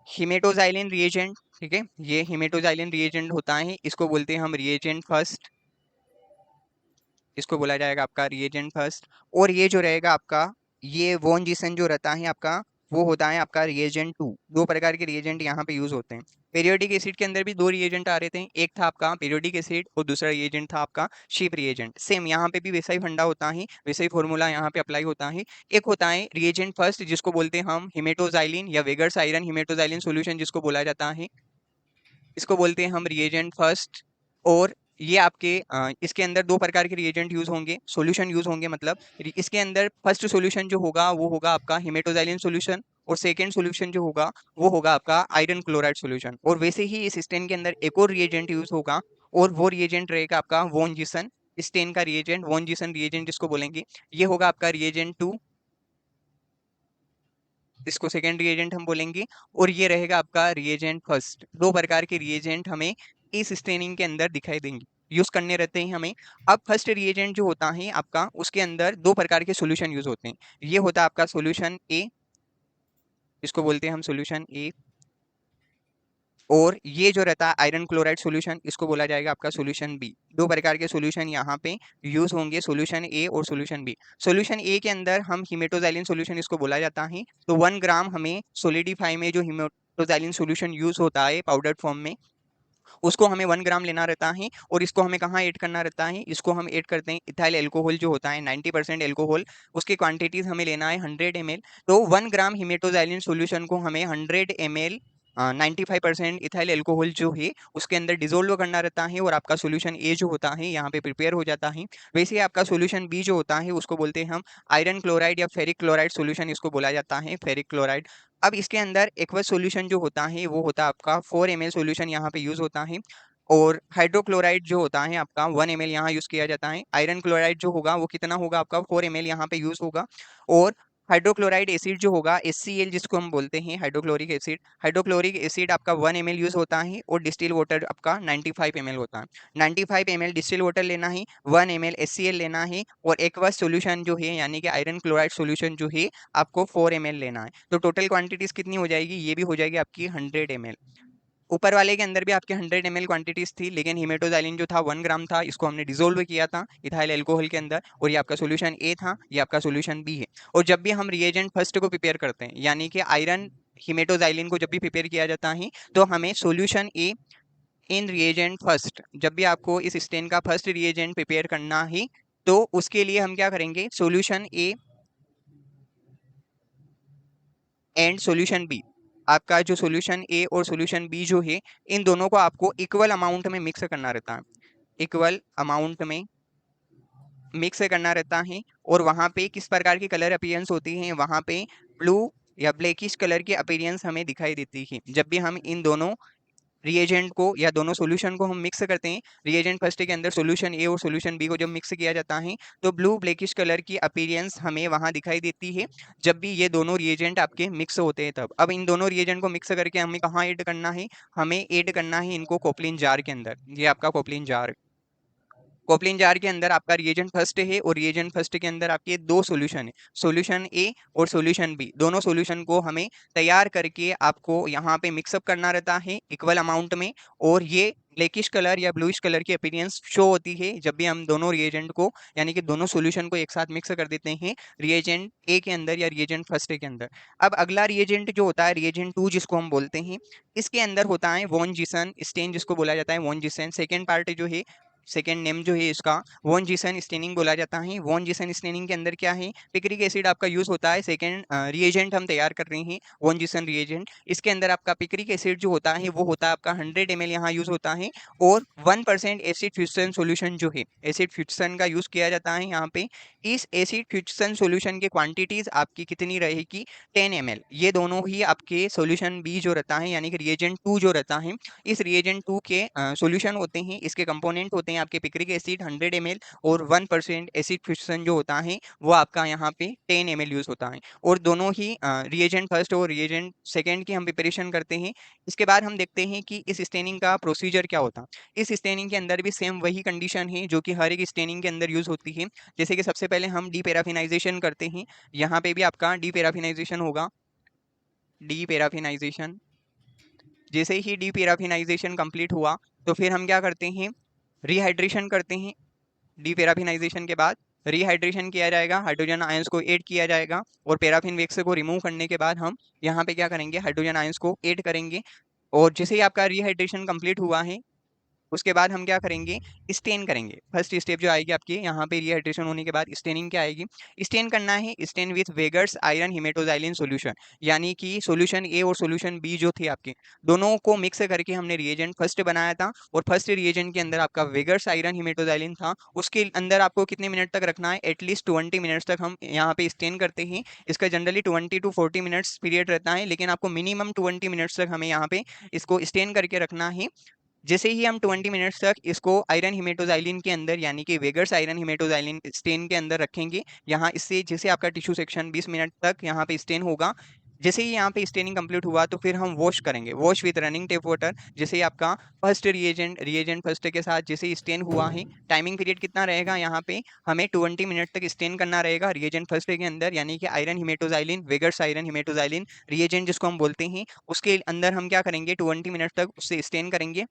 हिमेटोजाइलिन रिएजेंट, ठीक है, ये हिमेटोजाइलिन रिएजेंट होता है, इसको बोलते हैं हम रिएजेंट फर्स्ट, इसको बोला जाएगा आपका रिएजेंट फर्स्ट। और ये जो रहेगा आपका, ये वॉन जीसन जो रहता है आपका, वो होता है आपका रिएजेंट टू। दो प्रकार के रिएजेंट यहाँ पे यूज होते हैं। पीरियोडिक एसिड के अंदर भी दो रिएजेंट आ रहे थे, एक था आपका पीरियोडिक एसिड और दूसरा रिएजेंट था आपका शीप रिएजेंट। सेम यहाँ पे भी वैसा ही फंडा होता है, वैसा ही फॉर्मूला यहाँ पे अप्लाई होता है। एक होता है रिएजेंट फर्स्ट जिसको बोलते हैं हम हिमेटोजाइलिन या वेगर्स आयरन हिमेटोजाइलिन सोल्यूशन जिसको बोला जाता है, इसको बोलते हैं हम रिएजेंट फर्स्ट। और ये आपके इसके अंदर दो प्रकार के रिएजेंट यूज होंगे, सॉल्यूशन यूज होंगे, मतलब इसके अंदर फर्स्ट सॉल्यूशन जो होगा वो होगा आपका हिमेटोजाइलिन सॉल्यूशन, और सेकंड सॉल्यूशन जो होगा वो होगा आपका आयरन क्लोराइड सॉल्यूशन। और वैसे ही इस स्टेन के अंदर एक और रिएजेंट यूज होगा, और वो रिएजेंट रहेगा आपका वॉन जीसन स्टेन का रिएजेंट, वॉन जीसन रिएजेंट जिसको बोलेंगे, ये होगा आपका रिएजेंट टू, इसको सेकेंड रिएजेंट हम बोलेंगे। और ये रहेगा आपका रिएजेंट फर्स्ट। दो प्रकार के रिएजेंट हमें इस स्टेनिंग के अंदर दिखाई देंगे, यूज करने रहते हैं हमें। अब फर्स्ट रिएजेंट जो होता है आपका, उसके अंदर दो प्रकार के सॉल्यूशन यूज होते हैं। ये होता है आपका सॉल्यूशन ए, इसको बोलते हैं हम सॉल्यूशन ए। और ये जो रहता है आयरन क्लोराइड सॉल्यूशन, इसको बोला जाएगा आपका सॉल्यूशन बी। दो प्रकार के सॉल्यूशन यहाँ पे यूज होंगे, सॉल्यूशन ए और सॉल्यूशन बी। सॉल्यूशन ए के अंदर हम हिमेटोजाइलिन सॉल्यूशन इसको बोला जाता है। तो 1 ग्राम हमें सोलिडिफाई में जो हिमेटोजाइलिन सॉल्यूशन यूज होता है पाउडर फॉर्म में, उसको हमें 1 ग्राम लेना रहता है। और इसको हमें कहाँ ऐड करना रहता है, इसको हम ऐड करते हैं इथाइल एल्कोहल जो होता है 90% एल्कोहल, उसकी क्वांटिटीज हमें लेना है 100 ml। तो 1 ग्राम हिमेटोजाइलिन सॉल्यूशन को हमें 100 ml 95% इथाइल एल्कोहल जो है उसके अंदर डिजोल्व करना रहता है, और आपका सॉल्यूशन ए जो होता है यहाँ पे प्रिपेयर हो जाता है। वैसे ही आपका सॉल्यूशन बी जो होता है उसको बोलते हैं हम आयरन क्लोराइड या फेरिक क्लोराइड सॉल्यूशन, इसको बोला जाता है फेरिक क्लोराइड। अब इसके अंदर एक्वस सॉल्यूशन जो होता है वो होता है आपका 4 ml सॉल्यूशन यहाँ पे यूज होता है। और हाइड्रोक्लोराइड जो होता है आपका 1 ml यहाँ यूज किया जाता है। आयरन क्लोराइड जो होगा वो कितना होगा आपका 4 ml यहाँ पे यूज होगा। और हाइड्रोक्लोराइड एसिड जो होगा HCl जिसको हम बोलते हैं हाइड्रोक्लोरिक एसिड, हाइड्रोक्लोरिक एसिड आपका 1 ml यूज होता है। और डिस्टिल वाटर आपका 95 ml होता है। 95 ml डिस्टिल वाटर लेना है, 1 ml HCl लेना है, और एक्वस सॉल्यूशन जो है यानी कि आयरन क्लोराइड सॉल्यूशन जो है आपको 4 ml लेना है। तो टोटल क्वांटिटीज कितनी हो जाएगी, ये भी हो जाएगी आपकी 100 ml। ऊपर वाले के अंदर भी आपके 100 ml क्वांटिटीज थी, लेकिन हिमेटोजाइलिन जो था 1 ग्राम था, इसको हमने डिसोल्व किया था इथाइल एल्कोहल के अंदर, और ये आपका सॉल्यूशन ए था, ये आपका सॉल्यूशन बी है। और जब भी हम रिएजेंट फर्स्ट को प्रिपेयर करते हैं, यानी कि आयरन हिमेटोजाइलिन को जब भी प्रिपेयर किया जाता है, तो हमें सॉल्यूशन ए इन रिएजेंट फर्स्ट, जब भी आपको इस स्टेन का फर्स्ट रिएजेंट प्रिपेयर करना है, तो उसके लिए हम क्या करेंगे, solution A and solution B. आपका जो सॉल्यूशन ए और सॉल्यूशन बी जो है, इन दोनों को आपको इक्वल अमाउंट में मिक्स करना रहता है, इक्वल अमाउंट में मिक्स करना रहता है। और वहां पे किस प्रकार की कलर अपीयरेंस होती है, वहां पे ब्लू या ब्लैकिश कलर की अपीयरेंस हमें दिखाई देती है जब भी हम इन दोनों रिएजेंट को या दोनों सॉल्यूशन को हम मिक्स करते हैं। रिएजेंट फर्स्ट के अंदर सॉल्यूशन ए और सॉल्यूशन बी को जब मिक्स किया जाता है तो ब्लू ब्लैकिश कलर की अपीयरेंस हमें वहां दिखाई देती है जब भी ये दोनों रिएजेंट आपके मिक्स होते हैं तब। अब इन दोनों रिएजेंट को मिक्स करके हमें कहाँ ऐड करना है, हमें ऐड करना है इनको कोपलिन जार के अंदर। ये आपका कोपलिन जार, कोपलिन जार के अंदर आपका रिएजेंट फर्स्ट है और रिएजेंट फर्स्ट के अंदर आपके दो सॉल्यूशन है, सॉल्यूशन ए और सॉल्यूशन बी। दोनों सॉल्यूशन को हमें तैयार करके आपको यहाँ पे मिक्सअप करना रहता है इक्वल अमाउंट में। और ये ब्लैकिश कलर या ब्लूइश कलर की अपीयरेंस शो होती है जब भी हम दोनों रिएजेंट को यानी कि दोनों सॉल्यूशन को एक साथ मिक्स कर देते हैं रिएजेंट ए के अंदर या रिएजेंट फर्स्ट के अंदर। अब अगला रिएजेंट जो होता है रिएजेंट टू जिसको हम बोलते हैं, इसके अंदर होता है वॉन जीसन स्टेन जिसको बोला जाता है वॉन जीसन। सेकेंड पार्ट जो है, सेकेंड नेम जो है इसका वॉन जीसन स्टेनिंग बोला जाता है। वॉन जीसन स्टेनिंग के अंदर क्या है, पिक्रिक एसिड आपका यूज होता है। सेकेंड रिएजेंट हम तैयार कर रहे हैं वॉन जीसन रिएजेंट, इसके अंदर आपका पिक्रिक एसिड जो होता है वो होता है आपका 100 ml यहाँ यूज होता है। और 1% एसिड फ्यूजन सॉल्यूशन जो है, एसिड फ्यूजन का यूज किया जाता है यहाँ पे। इस एसिड फ्यूजन सॉल्यूशन की क्वांटिटीज आपकी कितनी रहेगी, 10 ml। ये दोनों ही आपके सॉल्यूशन बी जो रहता है यानी कि रिएजेंट टू जो रहता है, इस रिएजेंट टू के सॉल्यूशन होते हैं, इसके कंपोनेंट होते हैं आपके पिक्रिक एसिड 100 ml और 1% एसिड फ्यूजन जो होता है वो आपका यहाँ पे 10 ml यूज होता है। और दोनों ही रिएजेंट फर्स्ट और रिएजेंट सेकेंड की हम प्रिपरेशन करते हैं। इसके बाद हम देखते हैं कि इस स्टेनिंग का प्रोसीजर क्या होता है। इस स्टेनिंग के अंदर भी सेम वही कंडीशन है जो कि हर एक स्टेनिंग के अंदर यूज होती है। जैसे कि सबसे पहले हम डीपैराफिनाइजेशन करते हैं, यहाँ पे भी आपका डीपैराफिनाइजेशन होगा। डीपैराफिनाइजेशन, जैसे ही डीपैराफिनाइजेशन कंप्लीट हुआ तो फिर हम क्या करते हैं, रिहाइड्रेशन करते हैं। डीपैराफिनाइजेशन के बाद रिहाइड्रेशन किया जाएगा, हाइड्रोजन आयंस को ऐड किया जाएगा और पैराफिन वैक्स को रिमूव करने के बाद हम यहाँ पे क्या करेंगे, हाइड्रोजन आयंस को ऐड करेंगे। और जैसे ही आपका रिहाइड्रेशन कंप्लीट हुआ है उसके बाद हम क्या करेंगे, स्टेन करेंगे। फर्स्ट स्टेप जो आएगी आपकी यहाँ पे रिहाइड्रेशन होने के बाद स्टेनिंग क्या आएगी, स्टेन करना है। स्टेन विथ वेगर्स आयरन हिमेटोजाइलिन सॉल्यूशन, यानी कि सॉल्यूशन ए और सॉल्यूशन बी जो थे आपके, दोनों को मिक्स करके हमने रिएजेंट फर्स्ट बनाया था। और फर्स्ट रिएजेंट के अंदर आपका वेगर्स आयरन हिमेटोजाइलिन था, उसके अंदर आपको कितने मिनट तक रखना है, एटलीस्ट 20 मिनट्स तक हम यहाँ पे स्टेन करते हैं। इसका जनरली 20 to 40 मिनट्स पीरियड रहता है, लेकिन आपको मिनिमम 20 मिनट्स तक हमें यहाँ पे इसको स्टेन करके रखना है। जैसे ही हम 20 मिनट्स तक इसको आयरन हिमेटोजाइलिन के अंदर यानी कि वेगर्स आयरन हिमेटोजाइलिन स्टेन के अंदर रखेंगे, यहाँ इससे जैसे आपका टिश्यू सेक्शन 20 मिनट तक यहाँ पे स्टेन होगा। जैसे ही यहाँ पे स्टेनिंग कंप्लीट हुआ तो फिर हम वॉश करेंगे, wash with running tape water. जैसे ही आपका फर्स्ट रिएजेंट फर्स्ट के साथ जैसे ही स्टेन हुआ है, टाइमिंग पीरियड कितना रहेगा यहाँ पे, हमें 20 मिनट तक स्टेन करना रहेगा रिएजेंट फर्स्ट के अंदर यानी कि आयरन हिमेटोजाइलिन, वेगर्स आयरन हिमेटोजाइलिन रिएजेंट जिसको हम बोलते हैं, उसके अंदर हम क्या करेंगे, 20 मिनट तक उससे स्टेन करेंगे।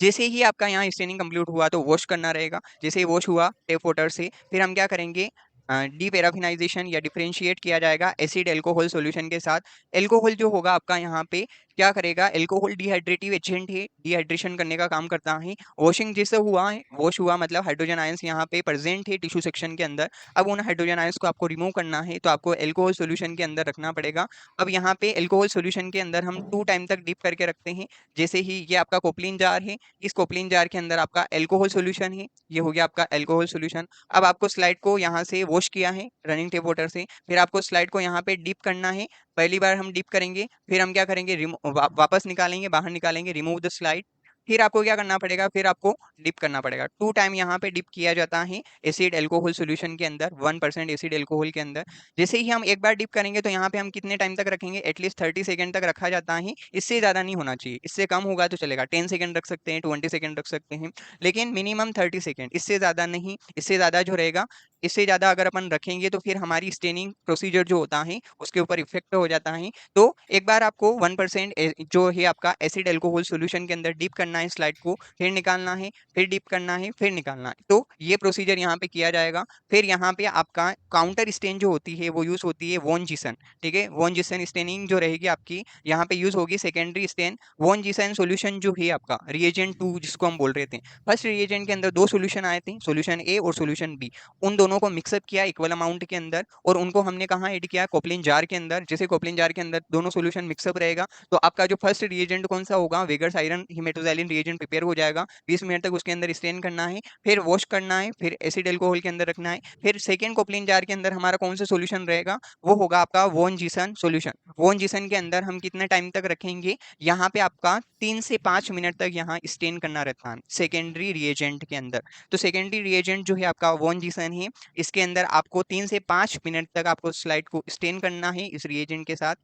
जैसे ही आपका यहाँ स्टेनिंग कंप्लीट हुआ तो वॉश करना रहेगा। जैसे ही वॉश हुआ टेप वाटर से, फिर हम क्या करेंगे, डीपैराफिनाइजेशन या डिफरेंशिएट किया जाएगा एसिड एल्कोहल सॉल्यूशन के साथ। एल्कोहल जो होगा आपका यहाँ पे क्या करेगा, एल्कोहल डिहाइड्रेटिव एजेंट है, डिहाइड्रेशन करने का काम करता है। वॉशिंग जैसे हुआ है, वॉश हुआ मतलब हाइड्रोजन आयंस यहाँ पे प्रेजेंट है टिश्यू सेक्शन के अंदर। अब उन हाइड्रोजन आयंस को आपको रिमूव करना है तो आपको एल्कोहल सॉल्यूशन के अंदर रखना पड़ेगा। अब यहाँ पे एल्कोहल सॉल्यूशन के अंदर हम 2 टाइम तक डीप करके रखते हैं। जैसे ही ये आपका कोपलिन जार है, इस कोपलिन जार के अंदर आपका एल्कोहल सॉल्यूशन है, ये हो गया आपका एल्कोहल सॉल्यूशन। अब आपको स्लाइड को यहाँ से वॉश किया है रनिंग टेप वाटर से, फिर आपको स्लाइड को यहाँ पे डीप करना है। पहली बार हम डीप करेंगे, फिर हम क्या करेंगे, वापस निकालेंगे, बाहर निकालेंगे, रिमूव द स्लाइड। फिर आपको क्या करना पड़ेगा, फिर आपको डिप करना पड़ेगा। 2 टाइम यहाँ पे डिप किया जाता है एसिड एल्कोहल सॉल्यूशन के अंदर, 1% एसिड एल्कोहल के अंदर। जैसे ही हम एक बार डिप करेंगे तो यहाँ पे हम कितने टाइम तक रखेंगे, एटलीस्ट 30 सेकंड तक रखा जाता है। इससे ज़्यादा नहीं होना चाहिए, इससे कम होगा तो चलेगा, 10 सेकंड रख सकते हैं, 20 सेकंड रख सकते हैं, लेकिन मिनिमम 30 सेकंड, इससे ज़्यादा नहीं। इससे ज़्यादा जो रहेगा, इससे ज़्यादा अगर अपन रखेंगे तो फिर हमारी स्टेनिंग प्रोसीजर जो होता है उसके ऊपर इफेक्ट हो जाता है। तो एक बार आपको 1% जो है आपका एसिड एल्कोहल सॉल्यूशन के अंदर डीप करना है स्लाइड को, फिर निकालना है, फिर डीप करना है, फिर निकालना है। तो ये प्रोसीजर यहाँ पे किया जाएगा। फिर यहाँ पे आपका काउंटर स्टेन जो होती है वो यूज होती है वॉन जीसन। ठीक है, वॉन जीसन स्टेनिंग जो रहेगी आपकी यहाँ पे यूज होगी secondary stain. Van Gieson solution जो है आपका रिएजेंट टू जिसको हम बोल रहे थे, फर्स्ट रिएजेंट के अंदर 2 सॉल्यूशन आए थे, सॉल्यूशन ए और सॉल्यूशन बी। उन दोनों को मिक्सअप किया इक्वल अमाउंट के अंदर और उनको हमने कहाँ ऐड किया, कोपलिन जार के अंदर। जैसे कोपलिन जार के अंदर दोनों सोल्यूशन मिक्सअप रहेगा तो आपका जो फर्स्ट रिएजेंट कौन सा होगा, वेगर्स आयरन हिमेटोजाइलिन रिएजेंट प्रिपेयर हो जाएगा। 20 मिनट तक उसके अंदर स्टेन करना है, फिर वॉश करना है, फिर एसिड अल्कोहल के अंदर रखना है। फिर सेकेंड कोपलिन जार के अंदर हमारा कौन सा सोल्यूशन रहेगा, वो होगा आपका Van Gieson solution. Van Gieson के अंदर हम कितने टाइम तक रखेंगे, यहाँ पे आपका 3 से 5 मिनट तक यहाँ स्टेन करना रहता है सेकेंडरी रिएजेंट के अंदर। तो सेकेंडरी रिएजेंट जो है आपका वॉन जीसन है, इसके अंदर आपको 3 से 5 मिनट तक आपको स्लाइड को स्टेन करना है इस रिएजेंट के साथ।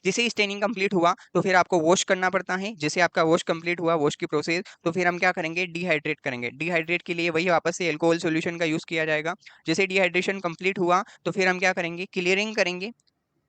जैसे स्टेनिंग कंप्लीट हुआ तो फिर आपको वॉश करना पड़ता है। जैसे आपका वॉश कंप्लीट हुआ, वॉश की प्रोसेस, तो फिर हम क्या करेंगे, डिहाइड्रेट करेंगे। डिहाइड्रेट के लिए वही वापस से एल्कोहल सॉल्यूशन का यूज किया जाएगा। जैसे डिहाइड्रेशन कंप्लीट हुआ तो फिर हम क्या करेंगे, क्लियरिंग करेंगे।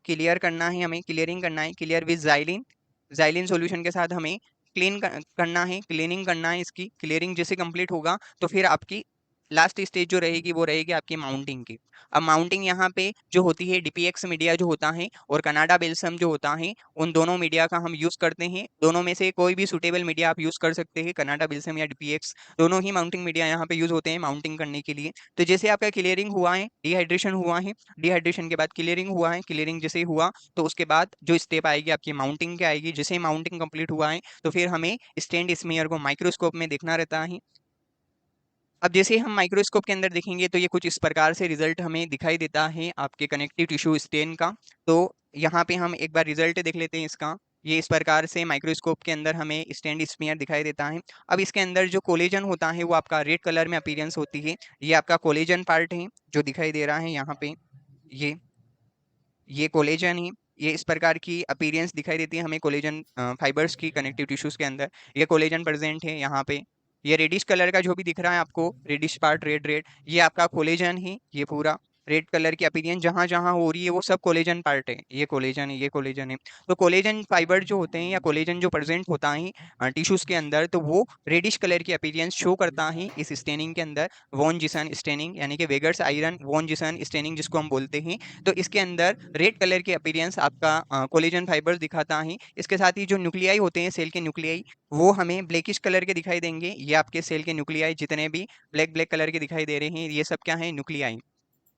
क्लियर करना है, हमें क्लियरिंग करना है, clear with xylene. Xylene solution के साथ हमें क्लीन करना है, क्लीनिंग करना है इसकी। क्लियरिंग जैसे कंप्लीट होगा तो फिर आपकी लास्ट स्टेज जो रहेगी वो रहेगी आपकी माउंटिंग की। अब माउंटिंग यहाँ पे जो होती है, डीपीएक्स मीडिया जो होता है और कनाडा बेल्सम जो होता है, उन दोनों मीडिया का हम यूज करते हैं। दोनों में से कोई भी सुटेबल मीडिया आप यूज कर सकते हैं, कनाडा बेल्सम या डीपीएक्स, दोनों ही माउंटिंग मीडिया यहाँ पे यूज होते हैं माउंटिंग करने के लिए। तो जैसे आपका क्लियरिंग हुआ है, डिहाइड्रेशन हुआ है, डिहाइड्रेशन के बाद क्लियरिंग हुआ है, क्लियरिंग जैसे हुआ तो उसके बाद जो स्टेप आएगी आपकी माउंटिंग की आएगी। जैसे माउंटिंग कंप्लीट हुआ है तो फिर हमें स्टैंड स्मीयर को माइक्रोस्कोप में देखना रहता है। अब जैसे हम माइक्रोस्कोप के अंदर देखेंगे तो ये कुछ इस प्रकार से रिजल्ट हमें दिखाई देता है आपके कनेक्टिव टिश्यू स्टेन का। तो यहाँ पे हम एक बार रिजल्ट देख लेते हैं इसका। ये इस प्रकार से माइक्रोस्कोप के अंदर हमें स्टैंड स्मीयर दिखाई देता है। अब इसके अंदर जो कोलेजन होता है वो आपका रेड कलर में अपीयरेंस होती है। ये आपका कोलेजन पार्ट है जो दिखाई दे रहा है यहाँ पे। ये ये कोलेजन है। ये इस प्रकार की अपीयरेंस दिखाई देती है हमें कोलेजन फाइबर्स की कनेक्टिव टिश्यूज के अंदर। ये कोलेजन प्रेजेंट है यहाँ पे। ये रेडिश कलर का जो भी दिख रहा है आपको, रेडिश पार्ट रेड रेड, ये आपका कोलेजन है। ये पूरा रेड कलर की अपीयरेंस जहां जहां हो रही है वो सब कोलेजन पार्ट है। ये कोलेजन है, ये कोलेजन है। तो कोलेजन फाइबर जो होते हैं या कोलेजन जो प्रेजेंट होता है टिश्यूज के अंदर, तो वो रेडिश कलर की अपीयरेंस शो करता है इस स्टेनिंग के अंदर। वॉन जिसन स्टेनिंग यानी कि वेगर्स आयरन वॉन जिसन स्टेनिंग जिसको हम बोलते हैं। तो इसके अंदर रेड कलर की अपीयरेंस आपका कोलेजन फाइबर्स दिखाता है। इसके साथ ही जो न्यूक्लियाई होते हैं, सेल के न्यूक्लियाई, वो हमें ब्लैकिश कलर के दिखाई देंगे। ये आपके सेल के न्यूक्लियाई जितने भी ब्लैक ब्लैक कलर के दिखाई दे रहे हैं, ये सब क्या है, न्यूक्लियाई।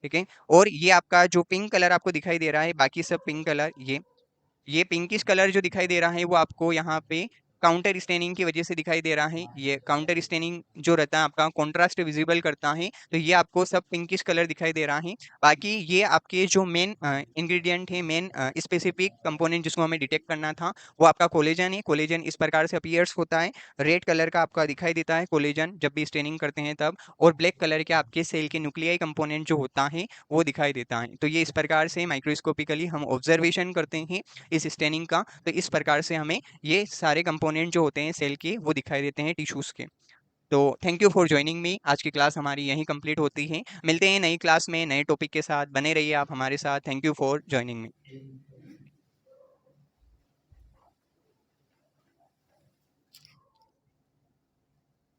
ठीक है। और ये आपका जो पिंक कलर आपको दिखाई दे रहा है, बाकी सब पिंक कलर, ये पिंकिश कलर जो दिखाई दे रहा है वो आपको यहाँ पे काउंटर स्टेनिंग की वजह से दिखाई दे रहा है। ये काउंटर स्टेनिंग जो रहता है आपका कॉन्ट्रास्ट विजिबल करता है, तो ये आपको सब पिंकिश कलर दिखाई दे रहा है। बाकी ये आपके जो मेन इंग्रेडिएंट है, मेन स्पेसिफिक कंपोनेंट जिसको हमें डिटेक्ट करना था, वो आपका कोलेजन है। कोलेजन इस प्रकार से अपीयर्स होता है, रेड कलर का आपका दिखाई देता है कोलेजन जब भी स्टेनिंग करते हैं तब, और ब्लैक कलर के आपके सेल के न्यूक्लियाई कंपोनेंट जो होता है वो दिखाई देता है। तो ये इस प्रकार से माइक्रोस्कोपिकली हम ऑब्जर्वेशन करते हैं इस स्टेनिंग का। तो इस प्रकार से हमें ये सारे कंपोनेंट जो होते हैं सेल के वो दिखाई देते हैं टिश्यूज के। तो thank you for joining me. आज की क्लास हमारी यहीं कंप्लीट होती है। मिलते हैं नई क्लास में नए टॉपिक के साथ। बने रहिए आप हमारे साथ। Thank you for joining me.